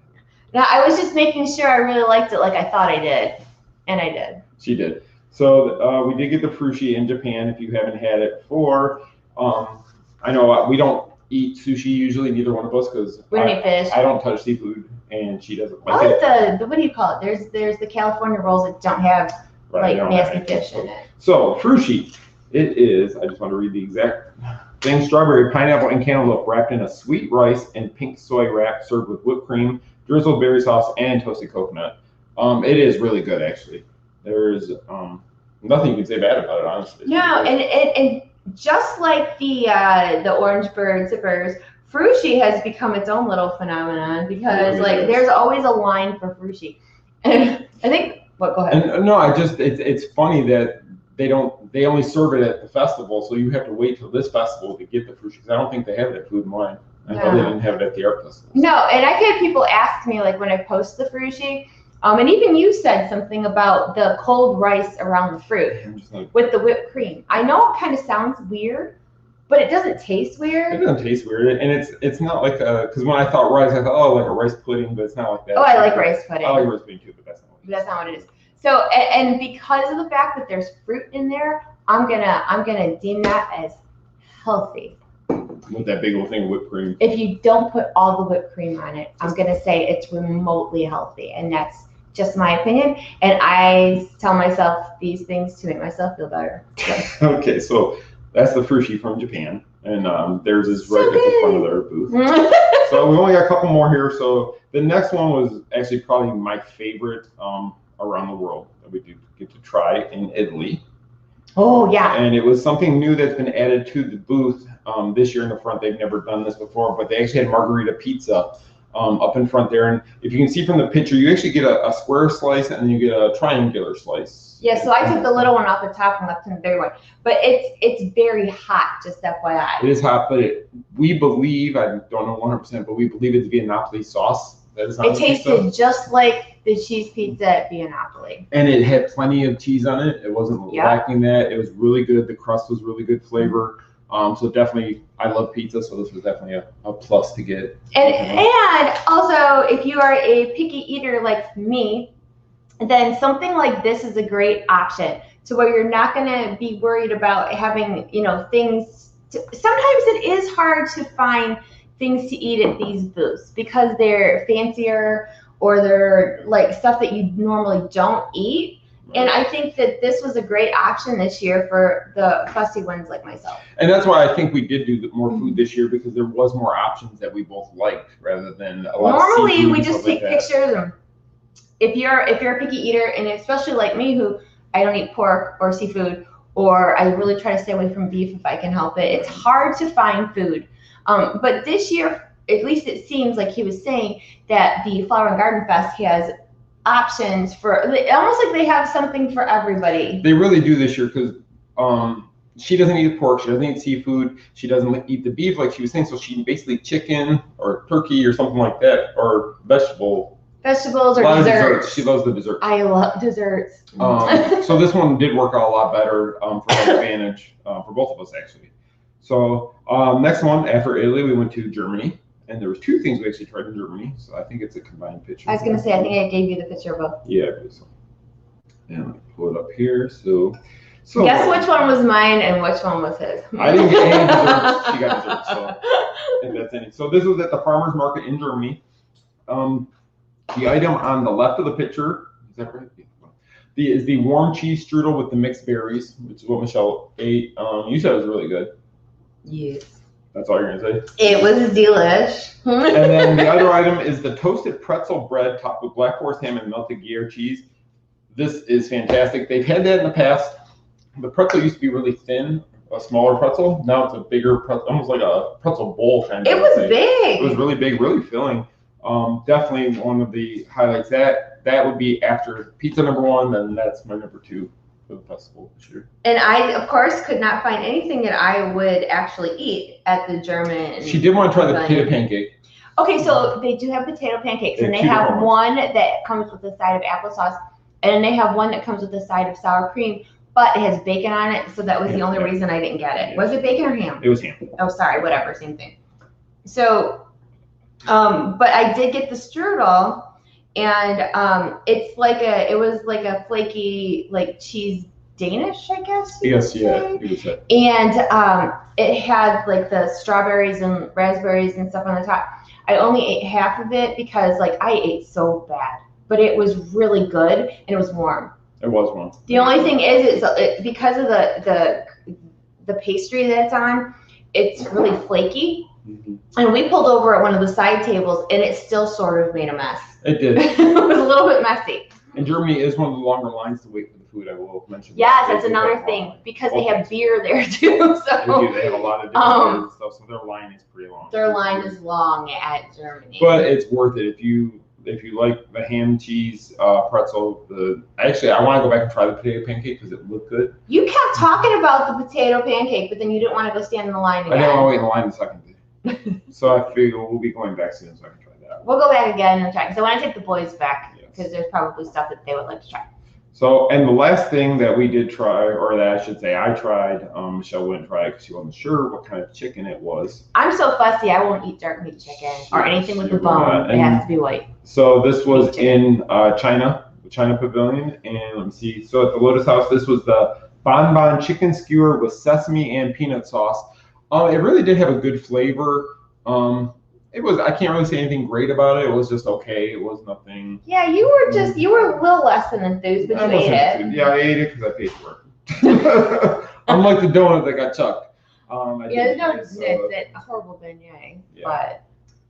Yeah, I was just making sure I really liked it like I thought I did. And I did. She did. So we did get the Frushi in Japan if you haven't had it before. I know we don't eat sushi usually, neither one of us, because we don't eat fish. I don't touch seafood, and she doesn't like it. I like the what do you call it? There's the California rolls that don't have nasty fish in it. So Frushi, it is. I just want to read the exact thing: strawberry, pineapple, and cantaloupe wrapped in a sweet rice and pink soy wrap, served with whipped cream, drizzled berry sauce, and toasted coconut. It is really good, actually. There's nothing you can say bad about it, honestly. No, and just like the Orange Bird Zippers, Frushi has become its own little phenomenon because there's always a line for Frushi. And I think go ahead. And no, it's funny that they only serve it at the festival, so you have to wait till this festival to get the Frushi, because I don't think they have it at Food and Wine. I know they didn't have it at the art festival. No, and I've had people ask me, like when I post the frushi, and even you said something about the cold rice around the fruit with the whipped cream. I know it kind of sounds weird, but it doesn't taste weird. It doesn't taste weird, and it's not like because when I thought rice, I thought, oh, like a rice pudding, but it's not like that. Oh, I like rice pudding. I like rice pudding too, but that's not what it is. So, and because of the fact that there's fruit in there, I'm gonna deem that as healthy. With that big old thing of whipped cream. If you don't put all the whipped cream on it, I'm gonna say it's remotely healthy, and that's just my opinion. And I tell myself these things to make myself feel better. So. Okay, so that's the frushi from Japan, and theirs is right at the front of their booth. So we only got a couple more here. So the next one was actually probably my favorite around the world that we do get to try in Italy. Oh yeah. And it was something new that's been added to the booth this year in the front. They've never done this before, but they actually had margarita pizza up in front there. And if you can see from the picture, you actually get a square slice and then you get a triangular slice. Yeah, so I took the little one off the top and left in the big one. But it's very hot, just FYI. It is hot, but we believe, I don't know 100%, but we believe it's Viennapoli sauce. That is on it tasted just like the cheese pizza at Viennapoli. And it had plenty of cheese on it. It wasn't lacking that. It was really good. The crust was really good flavor. So definitely, I love pizza, so this was definitely a plus to get. And also, if you are a picky eater like me, then something like this is a great option to where you're not going to be worried about having, things. Sometimes it is hard to find things to eat at these booths because they're fancier or they're like stuff that you normally don't eat. And I think that this was a great option this year for the fussy ones like myself. And that's why I think we did do more food this year, because there was more options that we both liked rather than a lot normally of seafood we just take pictures and if you're a picky eater, and especially like me who I don't eat pork or seafood, or I really try to stay away from beef if I can help it, it's hard to find food. But this year, at least it seems like he was saying that the Flower and Garden Fest has options for almost like they have something for everybody. They really do this year, because she doesn't eat pork, she doesn't eat seafood, she doesn't eat the beef like she was saying, so she eats basically chicken or turkey or something like that, or vegetables or desserts. She loves the desserts. I love desserts. So this one did work out a lot better for her advantage for both of us actually. So next one after Italy, we went to Germany. And there was two things we actually tried in Germany, so I think it's a combined picture. I was going to say, I think I gave you the picture of both. Yeah, so. And let me pull it up here. So guess which one was mine and which one was his? I didn't get any desserts. She got desserts, so if that's any. So this was at the farmer's market in Germany. The item on the left of the picture, is that right? Is the warm cheese strudel with the mixed berries, which is what Michelle ate. You said it was really good. Yes. That's all you're going to say? It was delish. And then the other item is the toasted pretzel bread topped with black forest ham and melted Gruyere cheese. This is fantastic. They've had that in the past. The pretzel used to be really thin, a smaller pretzel. Now it's a bigger pretzel, almost like a pretzel bowl kind of. It was big. It was really big, really filling. Definitely one of the highlights. That would be after pizza number one, then that's my number two. For the festival this year. And I, of course, could not find anything that I would actually eat at the German. She did want to try the potato pancake. Okay, so they do have potato pancakes, and they have one that comes with a side of applesauce, and they have one that comes with a side of sour cream, but it has bacon on it, so that was the only reason I didn't get it. Was it bacon or ham? It was ham. Oh, sorry, whatever, same thing. So, but I did get the strudel. And it was like a flaky, like cheese Danish, I guess. Yes, yeah. And it had like the strawberries and raspberries and stuff on the top. I only ate half of it because like I ate so bad, but it was really good and it was warm. It was warm. The only thing is, because of the pastry that it's on, it's really flaky. Mm-hmm. And we pulled over at one of the side tables, and it still sort of made a mess. It did. It was a little bit messy. And Germany is one of the longer lines to wait for the food, I will mention. Yes, that's another thing, because they have beer there too. So they have a lot of different beers and stuff, so their line is pretty long. Their line is long at Germany. But it's worth it if you like the ham cheese pretzel. I want to go back and try the potato pancake because it looked good. You kept talking about the potato pancake, but then you didn't want to go stand in the line again. I didn't want to wait in the line the second day. So I figure we'll be going back soon, so I can try that. We'll go back again and try. So when I take the boys back, because there's probably stuff that they would like to try. So, and the last thing that we did try, or that I should say I tried, Michelle wouldn't try it because she wasn't sure what kind of chicken it was. I'm so fussy, I won't eat dark meat chicken or anything with the bone. It has to be white. So this was in China, the China Pavilion, and let me see. So at the Lotus House, this was the bonbon chicken skewer with sesame and peanut sauce. It really did have a good flavor. It was, I can't really say anything great about it. It was just okay. It was nothing. Yeah, you were a little less than enthused, but you ate it. Yeah, I ate it because I paid for it. Unlike the donut that got chucked. It's a horrible beignet,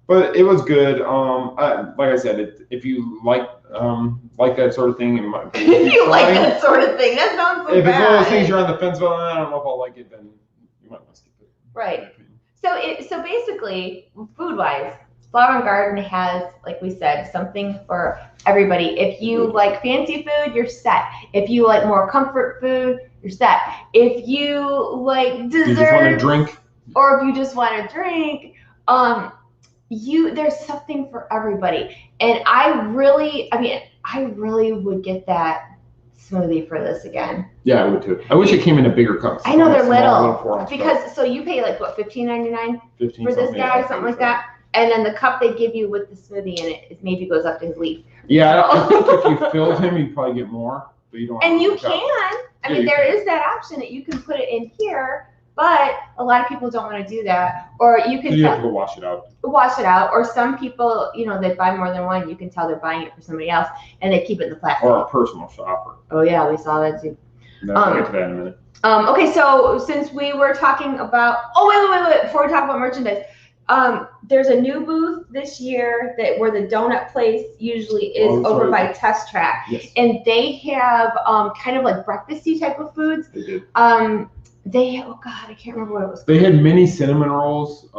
but it was good. Like I said, if you like that sort of thing, it might be. If you like that sort of thing, that sounds so bad. If it's one of those things you're on the fence about, I don't know if I'll like it, then you might want to skip it. Right. So basically, food-wise, Flower and Garden has, like we said, something for everybody. If you like fancy food, you're set. If you like more comfort food, you're set. If you like dessert, you just want to drink, or if you just want to drink, there's something for everybody. And I really would get that smoothie for this again. Yeah, I would too. I wish it came in a bigger cup. I know they're little because so you pay like what $15.99 for this guy, something like that, and then the cup they give you with the smoothie in it maybe goes up to his leaf. Yeah, I think if you filled him, you'd probably get more, but you don't. And you can. I mean, there is that option that you can put it in here, but a lot of people don't want to do that. Or you can. You have to go wash it out. Wash it out, or some people, they buy more than one. You can tell they're buying it for somebody else, and they keep it in the plastic. Or a personal shopper. Oh yeah, we saw that too. No, we'll get to that in a minute. Okay, so since we were talking about, wait, before we talk about merchandise, there's a new booth this year where the donut place usually is over by Test Track, and they have kind of like breakfasty type of foods. They did. I can't remember what it was. They had mini cinnamon rolls,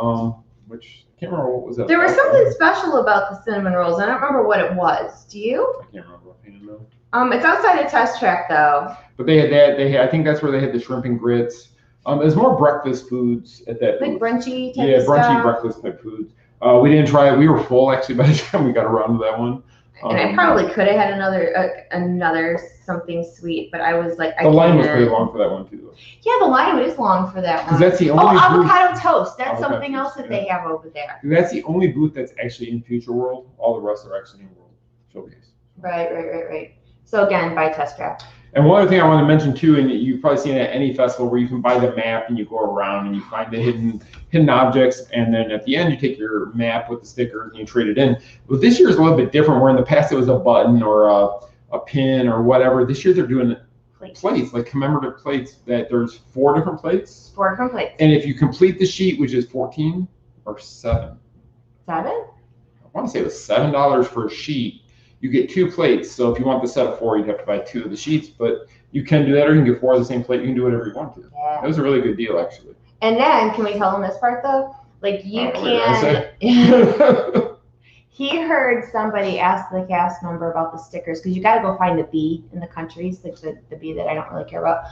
which I can't remember what was that. There was something special about the cinnamon rolls. I don't remember what it was. Do you? I can't remember. It's outside of Test Track though. But they had that. I think that's where they had the shrimp and grits. There's more breakfast foods at that. Like brunchy type. Yeah, brunchy breakfast type foods. We didn't try it. We were full actually by the time we got around to that one. And I probably could have had another something sweet, but I was like, the line was pretty long for that one too. Yeah, the line is long for that one. Because that's the only avocado toast. That's something else that they have over there. That's the only booth that's actually in Future World. All the rest are actually in World Showcase. Right. So again, by Test Track. And one other thing I want to mention too, and you've probably seen it at any festival where you can buy the map and you go around and you find the hidden objects, and then at the end you take your map with the stickers and you trade it in. Well, this year is a little bit different. Where in the past it was a button or a pin or whatever. This year they're doing plates, like commemorative plates. That there's 4 different plates. 4 different plates. And if you complete the sheet, which is 14 or 7. 7? I want to say it was $7 for a sheet. You get 2 plates, so if you want the set of 4, you'd have to buy 2 of the sheets, but you can do that, or you can get 4 of the same plate. You can do whatever you want to. Yeah. It was a really good deal, actually. And then, can we tell them this part, though? Like, you can... He heard somebody ask the cast member about the stickers, because you got to go find the bee in the countries, like the bee that I don't really care about.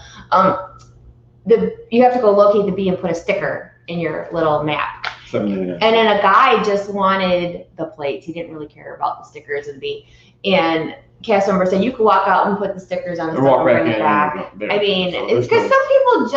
You have to go locate the bee and put a sticker in your little map. $7.99. And then a guy just wanted the plates. He didn't really care about the stickers of the bee. And cast member said you could walk out and put the stickers on the stuff and bring it back. I mean, it's because some people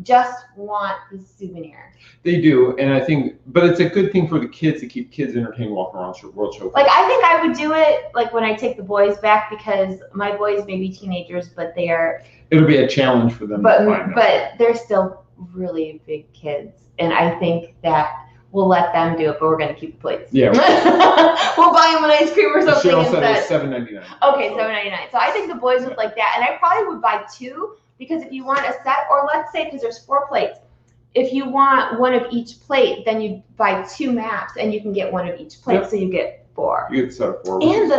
just want the souvenir. They do, and I think, but it's a good thing for the kids to keep kids entertained walking around World Showcase. Like, I think I would do it like when I take the boys back, because my boys may be teenagers, but they are. It'll be a challenge for them. But they're still really big kids, and I think that we'll let them do it, but we're going to keep the plates. Yeah. We'll buy them an ice cream or something Cheryl instead. said it was $7.99. Okay, $7.99. So I think the boys would like that, and I probably would buy 2, because if you want a set, or let's say because there's 4 plates, if you want one of each plate, then you buy 2 maps, and you can get one of each plate, so you get 4. You get a set of 4. And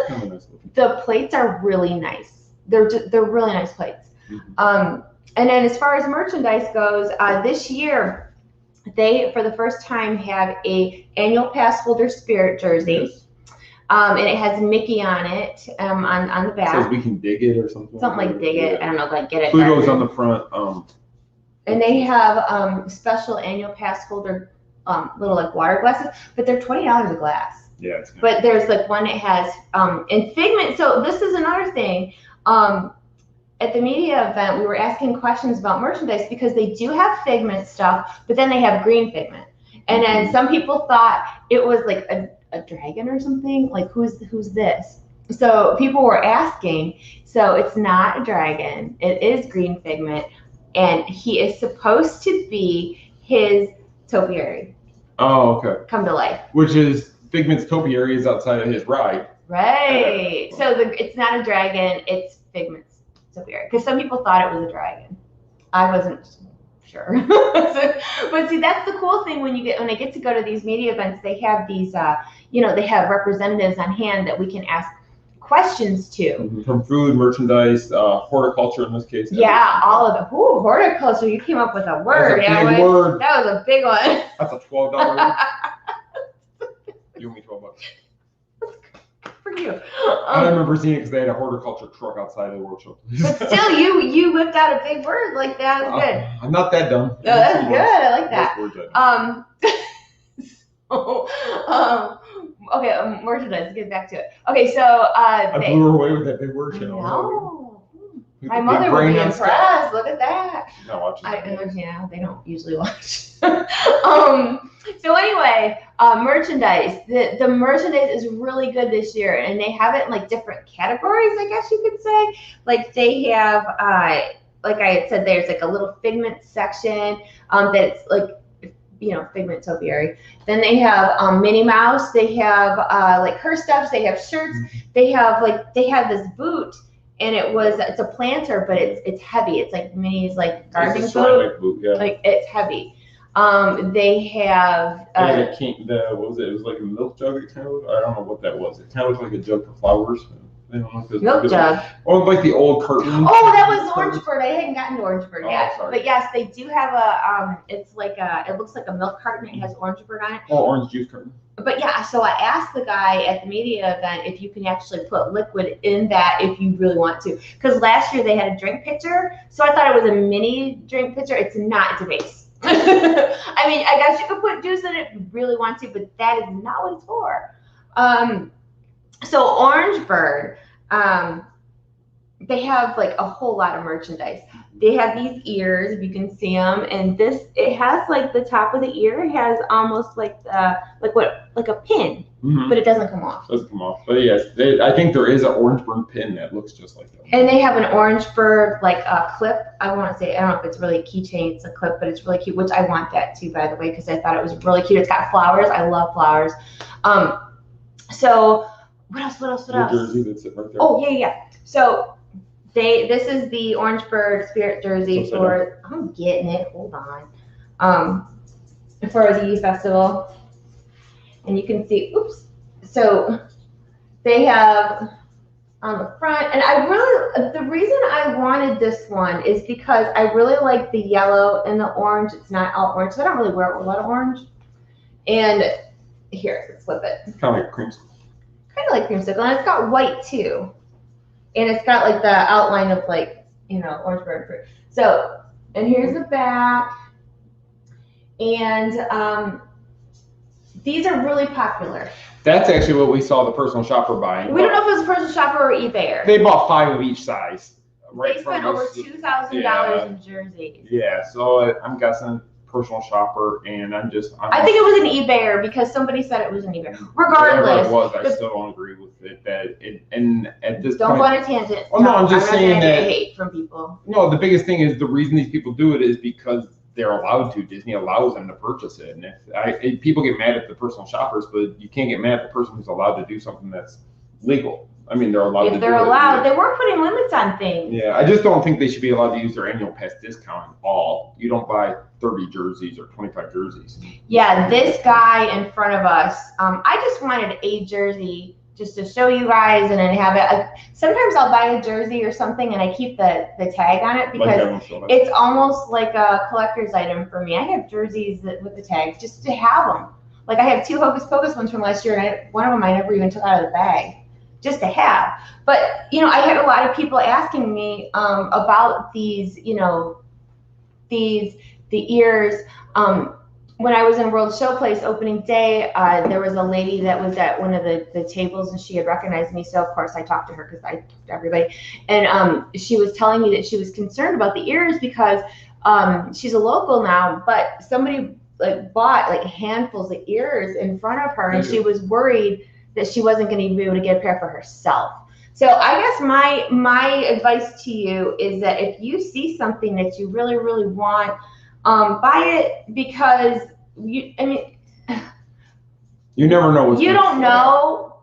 the plates are really nice. They're really nice plates. Mm-hmm. And then as far as merchandise goes, this year they, for the first time, have a annual pass holder spirit jersey. Yes. And it has Mickey on it, on the back. It says we can dig it or something. Something like dig it. I don't know, like get it. Pluto's on the front. And they have special annual pass holder little like water glasses, but they're $20 a glass. Yeah, it's good. But there's like one that has in Figment. So this is another thing. At the media event, we were asking questions about merchandise because they do have Figment stuff, but then they have green Figment. And then some people thought it was like a dragon or something. Like who's this? So people were asking. So it's not a dragon. It is green Figment, and he is supposed to be his topiary. Oh, okay. Come to life. Which is Figment's topiary is outside of his ride. Right. So it's not a dragon. It's Figment's topiary. Because some people thought it was a dragon. I wasn't sure. But see, that's the cool thing when I get to go to these media events. They have these, they have representatives on hand that we can ask questions to. From food, merchandise, horticulture in this case. Yeah, all of it. Ooh, horticulture. You came up with a word. That's a big word. That was a big one. That's a $12 word. You owe me $12. For you. I remember seeing it because they had a horticulture truck outside of the World Show. But still, you whipped out a big word like that. That's good. I'm not that dumb. No, that's good. I like that. Okay, merchandise. Let's get back to it. Okay, so I blew her away with that big word. No. My mother would be impressed. Look at that. She's not watching. Yeah, they don't usually watch. So anyway, merchandise. The merchandise is really good this year, and they have it in like different categories, I guess you could say. Like they have, like I had said, there's like a little Figment section that's like, Figment topiary. Then they have Minnie Mouse. They have like her stuff. They have shirts. They have this boot. And it's a planter, but it's heavy. It's like Minnie's like gardening boot. Yeah. Like it's heavy. They have what was it? It was like a milk jug. I don't know what that was. It kind of looked like a jug for flowers. I don't know if it was milk jug. Or like the old curtain. Oh, that was Orangeburg. I hadn't gotten to Orangeburg yet. Sorry. But yes, they do have it looks like a milk carton. It has Orangeburg on it. Oh, orange juice carton. But yeah, so I asked the guy at the media event if you can actually put liquid in that if you really want to. Because last year they had a drink pitcher, so I thought it was a mini drink pitcher. It's not. It's a base. I mean, I guess you could put juice in it if you really want to, but that is not what it's for. So Orangeburg, they have like a whole lot of merchandise. They have these ears, if you can see them, and it has like the top of the ear has almost like a pin, but it doesn't come off. Doesn't come off, but yes, I think there is an Orangeburg pin that looks just like that. And they have an Orangeburg like a clip. I don't know if it's really a keychain, it's a clip, but it's really cute, which I want that too, by the way, because I thought it was really cute. It's got flowers. I love flowers. So what else? Jersey that's it right there. Oh yeah. So this is the Orangeburg Spirit jersey for. I'm getting it. Hold on. For the festival, and you can see. Oops. So they have on the front, and the reason I wanted this one is because I really like the yellow and the orange. It's not all orange, so I don't really wear a lot of orange. And here, let's flip it. It's kind of like a creamsicle. Kind of like creamsicle, and it's got white too. And it's got like the outline of like, Orangeburg fruit. So, and here's the back. And these are really popular. That's actually what we saw the personal shopper buying. We don't know if it was a personal shopper or eBayer. They bought 5 of each size. Right. They spent over $2,000 in jerseys. Yeah, so I'm guessing personal shopper, and I think it was an eBayer because somebody said it was an eBayer. Regardless, it was. I still don't agree with it. And at this don't point, go on a tangent. Oh no, I'm just saying that hate from people. No, the biggest thing is the reason these people do it is because they're allowed to. Disney allows them to purchase it, and if people get mad at the personal shoppers, but you can't get mad at the person who's allowed to do something that's legal. I mean, they're allowed to do it. If they're allowed, they weren't putting limits on things. Yeah, I just don't think they should be allowed to use their annual pass discount at all. You don't buy 30 jerseys or 25 jerseys. Yeah, this guy in front of us, I just wanted a jersey just to show you guys and then have it. Sometimes I'll buy a jersey or something and I keep the tag on it because it's almost like a collector's item for me. I have jerseys with the tags just to have them. Like I have 2 Hocus Pocus ones from last year, and one of them I never even took out of the bag. Just to have. But, I had a lot of people asking me about these, the ears. when I was in World Showplace opening day, there was a lady that was at one of the tables, and she had recognized me. So of course I talked to her because I talked to everybody, and she was telling me that she was concerned about the ears because she's a local now, but somebody like bought like handfuls of ears in front of her, and she was worried that she wasn't going to be able to get a pair for herself. So I guess my advice to you is that if you see something that you really, really want, buy it, because you never know you don't know,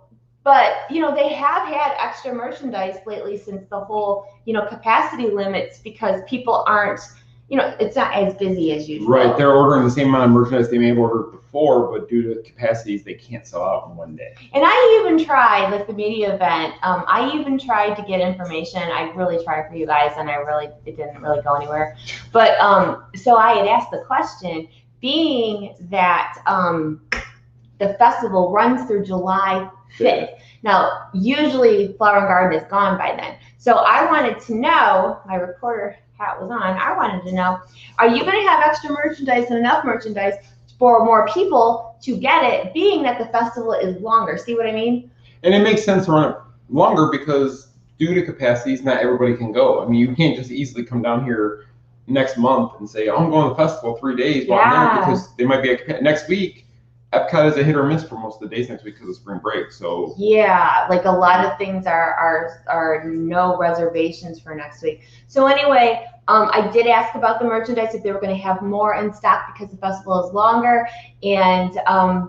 but they have had extra merchandise lately since the whole capacity limits, because people aren't it's not as busy as usual. Right, they're ordering the same amount of merchandise they may have ordered before, but due to capacities, they can't sell out in one day. And I even tried, like the media event, I even tried to get information. I really tried for you guys, and it didn't really go anywhere. But so I had asked the question, being that the festival runs through July 5th. Now, usually Flower and Garden is gone by then. So I wanted to know, my reporter hat was on, I wanted to know, are you going to have extra merchandise and enough merchandise for more people to get it, being that the festival is longer? See what I mean? And it makes sense to run it longer because due to capacities, not everybody can go. I mean, you can't just easily come down here next month and say, oh, I'm going to the festival 3 days while I'm there, because they might be next week. Epcot is a hit or miss for most of the days next week because of spring break. So yeah, like a lot of things are no reservations for next week. So anyway, I did ask about the merchandise, if they were going to have more in stock because the festival is longer, and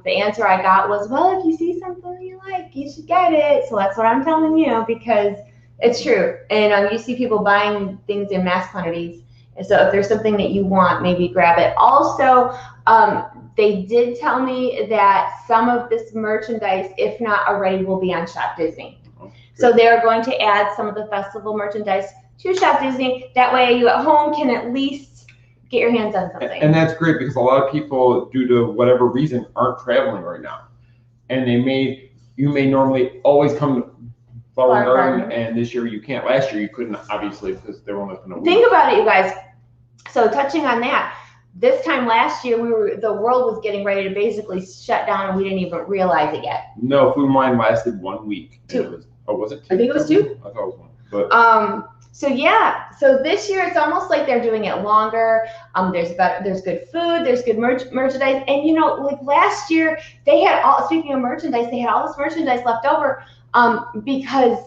the answer I got was, well, if you see something you like, you should get it. So that's what I'm telling you, because it's true. And you see people buying things in mass quantities. And so if there's something that you want, maybe grab it. Also, they did tell me that some of this merchandise, if not already, will be on Shop Disney. So they're going to add some of the festival merchandise to Shop Disney. That way you at home can at least get your hands on something. And that's great, because a lot of people, due to whatever reason, aren't traveling right now. And you may normally always come to Flower and Garden, and this year you can't. Last year you couldn't, obviously, because they were only open a week. Think about it, you guys. So touching on that, this time last year, the world was getting ready to basically shut down, and we didn't even realize it yet. No, Food and Wine lasted 1 week. 2. Was it 2? I think it was 2. I thought it was 1. But so yeah, so this year it's almost like they're doing it longer. There's good food, there's good merchandise, and like last year they had speaking of merchandise, they had all this merchandise left over because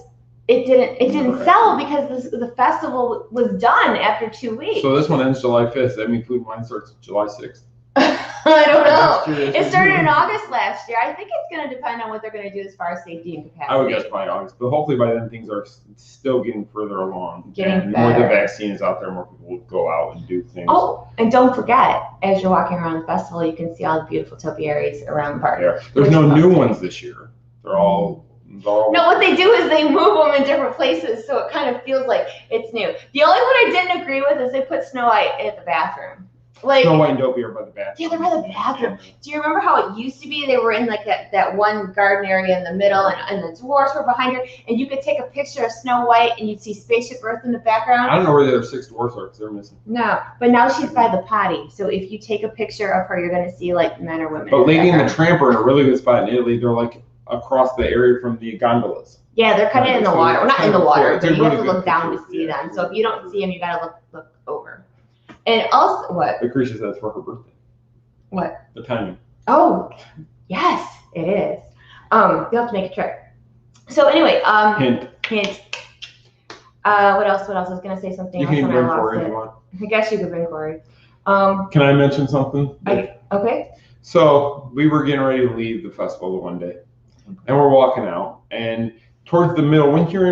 it didn't sell, because the festival was done after 2 weeks. So this one ends July 5th. That means Food and Wine starts July 6th. I don't know. It started in August last year. I think it's going to depend on what they're going to do as far as safety and capacity. I would guess by August, but hopefully by then things are still getting further along. Getting more the vaccine is out there, more people will go out and do things. Oh, and don't forget, as you're walking around the festival, you can see all the beautiful topiaries around the park. Yeah. There's no new ones this year. They're all. No, what they do is they move them in different places, so it kind of feels like it's new. The only one I didn't agree with is they put Snow White at the bathroom. Like Snow White and Dopey are by the bathroom. Yeah, they're by the bathroom. Do you remember how it used to be? They were in like that one garden area in the middle, and the dwarfs were behind her, and you could take a picture of Snow White, and you'd see Spaceship Earth in the background. I don't know where the other 6 dwarfs are, because they're missing. No, but now she's by the potty, so if you take a picture of her, you're going to see like men or women. But Lady and the Tramp are in a really good spot in Italy. They're like across the area from the gondolas. Yeah, they're kind of in the water. Well, not in the water, but you have to look down to see them. So if you don't see them, you got to look over. And also, what? Lucretia says for her birthday. What? The timing. Oh, yes, it is. You'll have to make a trip. So anyway, Hint. What else? I was going to say something else, You can and I bring lost Corey it. if you want. I guess you could bring Corey. Can I mention something? Okay. So we were getting ready to leave the festival one day, and we're walking out, and towards the middle, when you're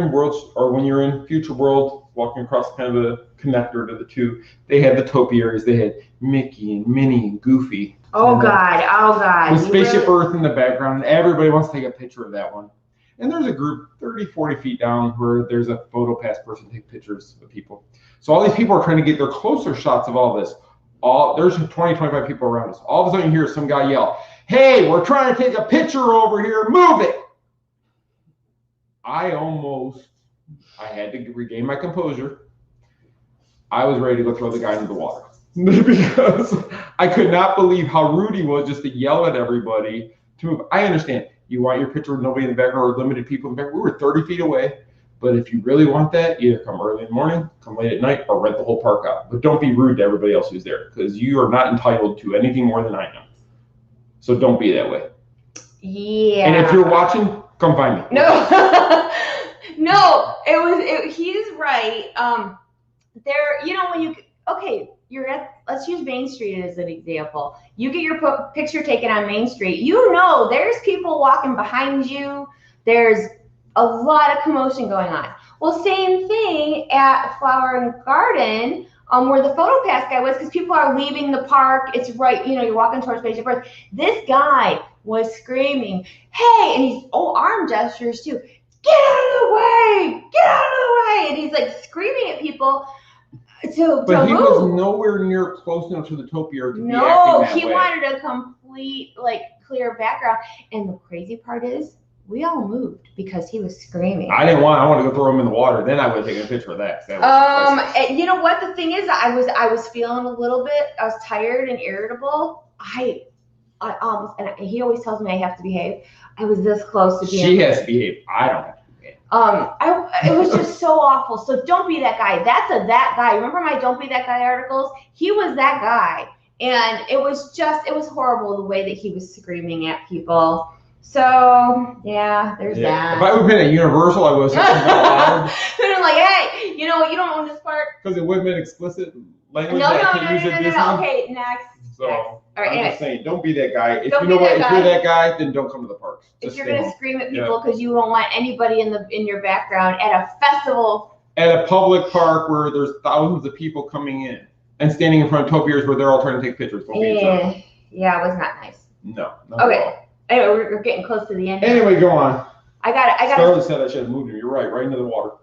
in Future World, walking across kind of a connector to the two, they had the topiaries. They had Mickey and Minnie and Goofy. Oh God. With Spaceship Earth in the background, and everybody wants to take a picture of that one. And there's a group 30, 40 feet down where there's a photo pass person take pictures of people. So all these people are trying to get their closer shots of all this. There's 20, 25 people around us. All of a sudden you hear some guy yell, "Hey, we're trying to take a picture over here. Move it." I had to regain my composure. I was ready to go throw the guy into the water because I could not believe how rude he was just to yell at everybody to move. I understand. You want your picture with nobody in the background or limited people in the back. We were 30 feet away. But if you really want that, either come early in the morning, come late at night, or rent the whole park out. But don't be rude to everybody else who's there, because you are not entitled to anything more than I am. So don't be that way. Yeah. And if you're watching, come find me. No. No, he's right. Let's use Main Street as an example. You get your picture taken on Main Street. There's people walking behind you. There's a lot of commotion going on. Well, same thing at Flower and Garden, where the photo pass guy was, because people are leaving the park. It's right, you're walking towards Page First. This guy was screaming, "Hey!" and he's arm gestures too. "Get out of the way! Get out of the way!" And he's like screaming at people to But he move. was nowhere near close enough to the topiary to be acting that way. He wanted a complete, clear background. And the crazy part is, we all moved because he was screaming. I wanted to go throw him in the water. Then I would have taken a picture of that. You know what? The thing is, I was feeling a little bit. I was tired and irritable. I and he always tells me I have to behave. I was this close to being. She has to behave. I don't have to behave. It was just so awful. So don't be that guy. That guy. Remember my "Don't Be That Guy" articles? He was that guy, and it was horrible the way that he was screaming at people. So yeah, there's that. If I would have been at Universal, I would have said something loud. Been like, "Hey, you don't own this park." Because it would have been explicit language. No. Okay, next. So All right, I'm just saying, don't be that guy. If Don't you know be that what, if guy. you're that guy, then don't come to the parks. If Just you're stay gonna home. scream at people because you don't want anybody in your background at a festival. At a public park where there's thousands of people coming in and standing in front of topiaries where they're all trying to take pictures. Don't be a jerk. Yeah, it was not nice. No. Okay. Anyway, we're getting close to the end. Anyway, go on. I got it. Scarlett said I should have moved him. You're right into the water.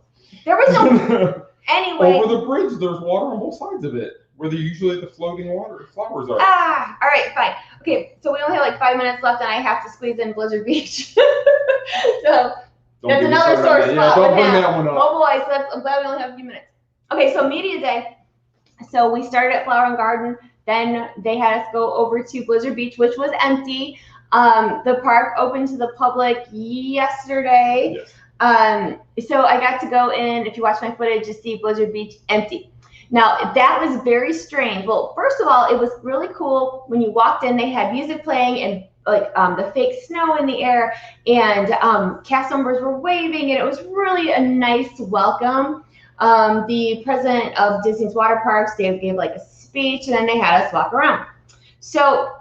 There was no. Anyway. Over the bridge, there's water on both sides of it, where they usually the floating water flowers are. All right, fine. Okay, so we only have 5 minutes left, and I have to squeeze in Blizzard Beach. So there's another sore spot. Yeah, don't bring that one up. Oh boy, so I'm glad we only have a few minutes. Okay, so media day. So we started at Flower and Garden. Then they had us go over to Blizzard Beach, which was empty. The park opened to the public yesterday. Yes. So I got to go in, if you watch my footage, to see Blizzard Beach empty. Now, that was very strange. Well, first of all, it was really cool. When you walked in, they had music playing and the fake snow in the air, and cast members were waving, and it was really a nice welcome. The president of Disney's water parks, Dave, gave a speech, and then they had us walk around. So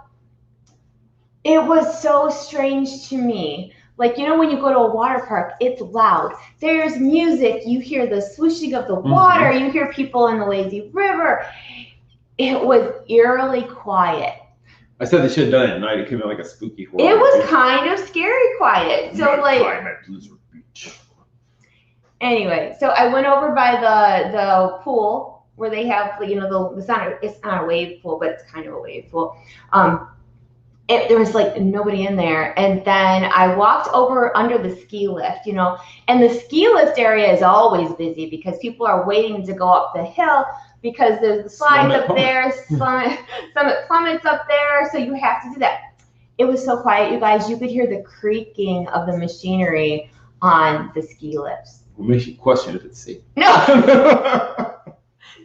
it was so strange to me. When you go to a water park, it's loud. There's music. You hear the swooshing of the water. You hear people in the lazy river. It was eerily quiet. I said they should have done it at night. It could have been like a spooky horror. It was kind of scary quiet. So at Blizzard Beach. Anyway, so I went over by the pool where they have it's not a wave pool, but it's kind of a wave pool. There was nobody in there, and then I walked over under the ski lift, and the ski lift area is always busy because people are waiting to go up the hill because there's the slides up there, Summit Plummets up there, so you have to do that. It was so quiet, you guys. You could hear the creaking of the machinery on the ski lifts. What makes you question if it's safe? No, not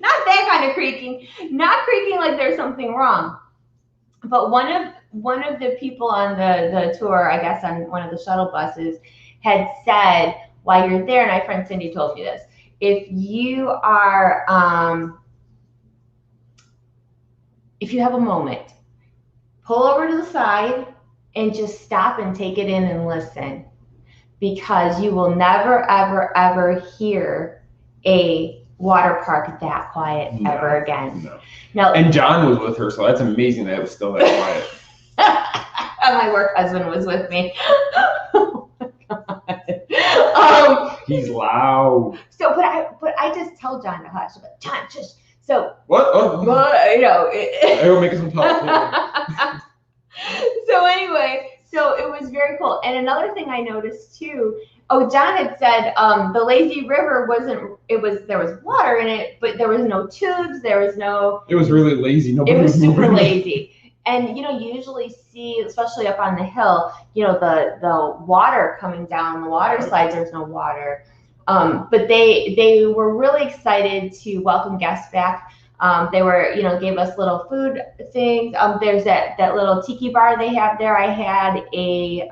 that kind of creaking. Not creaking like there's something wrong. But one of the people on the tour, I guess on one of the shuttle buses, had said while you're there, and my friend Cindy told me this, if you have a moment, pull over to the side and just stop and take it in and listen, because you will never, ever, ever hear a water park that quiet ever again. No. And John was with her, so that's amazing that it was still that quiet. My work husband was with me. Oh my God. He's loud. So, but I just tell John to hush. But John, just so. What? Oh. I will make some talk. So anyway, so it was very cool. And another thing I noticed too, Oh, John had said the lazy river there was water in it, but there was no tubes, there was no. It was really lazy. Nobody it was super moving. lazy. And you usually see, especially up on the hill, the water coming down the water slides. There's no water, but they were really excited to welcome guests back. They were, gave us little food things. There's that little tiki bar they have there. I had a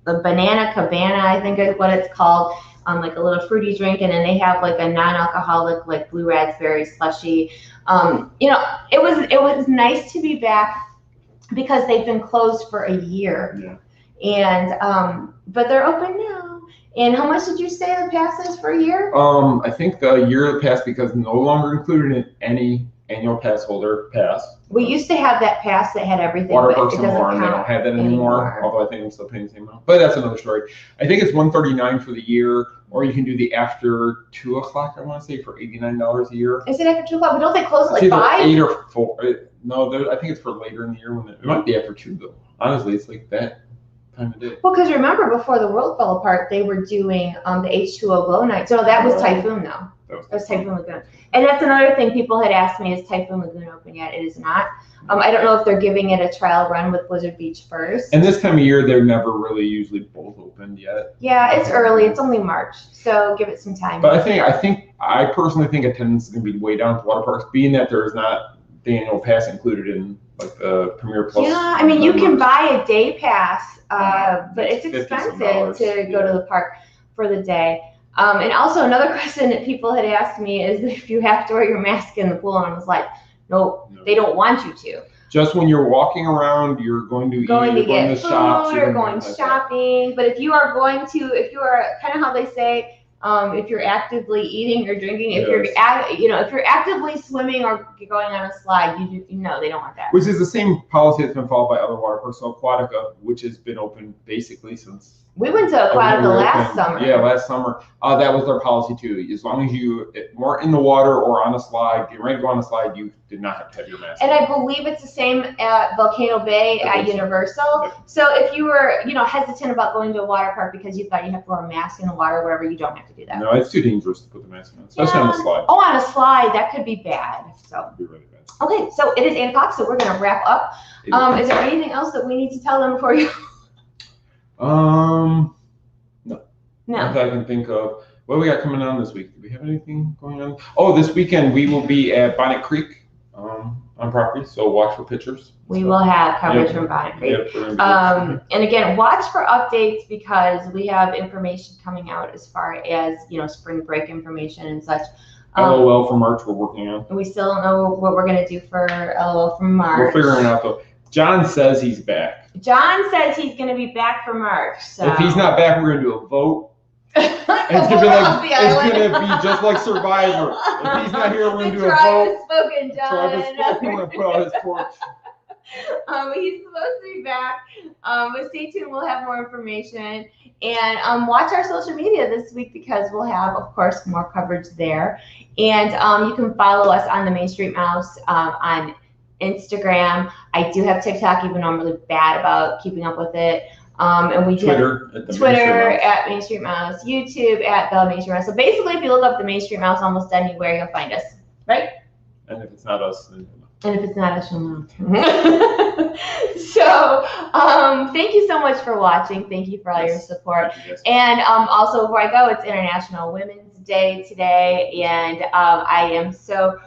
banana cabana, I think is what it's called, like a little fruity drink, and then they have like a non-alcoholic, like blue raspberry slushy. It was nice to be back because they've been closed for a year, and but they're open now. And how much did you say the pass is for a year? I think the year pass, because no longer included in any annual pass holder pass. We used to have that pass that had everything, Water but parks it and doesn't more, and they count don't have that anymore. Although I think I'm still paying the same amount, but that's another story. I think it's $139 for the year, or you can do the after 2 o'clock. I want to say for $89 a year. Is it after 2 o'clock? But don't they close at like 5? 8 or 4. No, I think it's for later in the year. It might be after 2 though. Honestly, it's like that time of day. Well, because remember before the world fell apart, they were doing the H2O glow night. So that was Typhoon though. That was Typhoon Lagoon. And that's another thing people had asked me, is Typhoon Lagoon open yet? It is not. I don't know if they're giving it a trial run with Blizzard Beach first. And this time of year, they're never really usually both opened yet. Yeah, it's early. It's only March, so give it some time. But I personally think attendance is going to be way down at the water parks, being that there is not the annual pass included in like the Premier Plus. Yeah, I mean, you can buy a day pass, but it's expensive to go to the park for the day. And also another question that people had asked me is if you have to wear your mask in the pool, and I was like, no, they don't want you to. Just when you're walking around, you're going to eat, you're going to shops, you're going shopping. But if you are kind of how they say, if you're actively eating or drinking, if you're actively swimming or going on a slide, they don't want that. Which is the same policy that's been followed by other water parks. So Aquatica, which has been open basically since. We went to Aquatica last summer. Yeah, last summer. That was their policy too. As long as you weren't in the water or on a slide, getting ready to go on a slide, you did not have to have your mask. And I believe it's the same at Volcano Bay at Universal. Yep. So if you were, hesitant about going to a water park because you thought you have to wear a mask in the water or whatever, you don't have to do that. No, it's too dangerous to put the mask on, especially on a slide. Oh, on a slide, that could be bad. So. It'd be really bad. Okay, so it is 8 o'clock, so we're going to wrap up. Is there anything else that we need to tell them before you? No. No. Not that I can think of. What do we got coming on this week? Do we have anything going on? Oh, this weekend we will be at Bonnet Creek on property, so watch for pictures. We will have coverage from Bonnet Creek. And again, watch for updates because we have information coming out as far as, spring break information and such. LOL for March we're working on. We still don't know what we're going to do for LOL for March. We're figuring it out though. John says he's back. John says he's going to be back for March. So. If he's not back, we're going to do a vote. It's gonna be just like Survivor. If he's not here, we're gonna do a vote. Spoken, John. We're gonna put out his porch. He's supposed to be back. But stay tuned. We'll have more information. And watch our social media this week because we'll have, of course, more coverage there. And you can follow us on the Main Street Mouse on Instagram. I do have TikTok, even though I'm really bad about keeping up with it. And we do Twitter at Main Street Mouse, YouTube at the Main Street Mouse. So basically, if you look up the Main Street Mouse almost anywhere, you'll find us, right? And if it's not us, then you'll know. So, thank you so much for watching. Thank you for all your support. And also, before I go, it's International Women's Day today, and I am so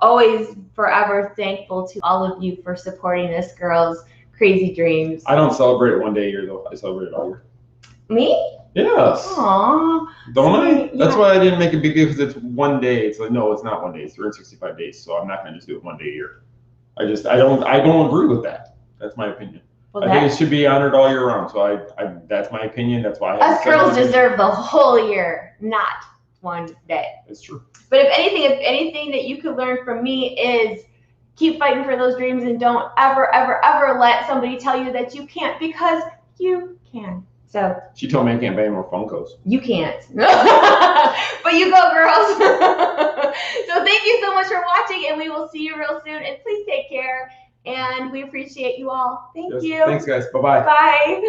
always forever thankful to all of you for supporting this girl's crazy dreams. I don't celebrate it one day a year though. I celebrate it all year. Me? Yes. Aww. Don't I? That's why I didn't make a big deal because it's one day. It's like, no, it's not one day. It's 365 days. So I'm not going to just do it one day a year. I don't agree with that. That's my opinion. Well, I think it should be honored all year round. So that's my opinion. That's why us girls deserve the whole year, not one day. It's true. But if anything that you could learn from me is keep fighting for those dreams and don't ever, ever, ever let somebody tell you that you can't, because you can. So she told me I can't buy any more Funkos. You can't. But you go, girls. So thank you so much for watching, and we will see you real soon. And please take care. And we appreciate you all. Thank you. Thanks, guys. Bye-bye. Bye.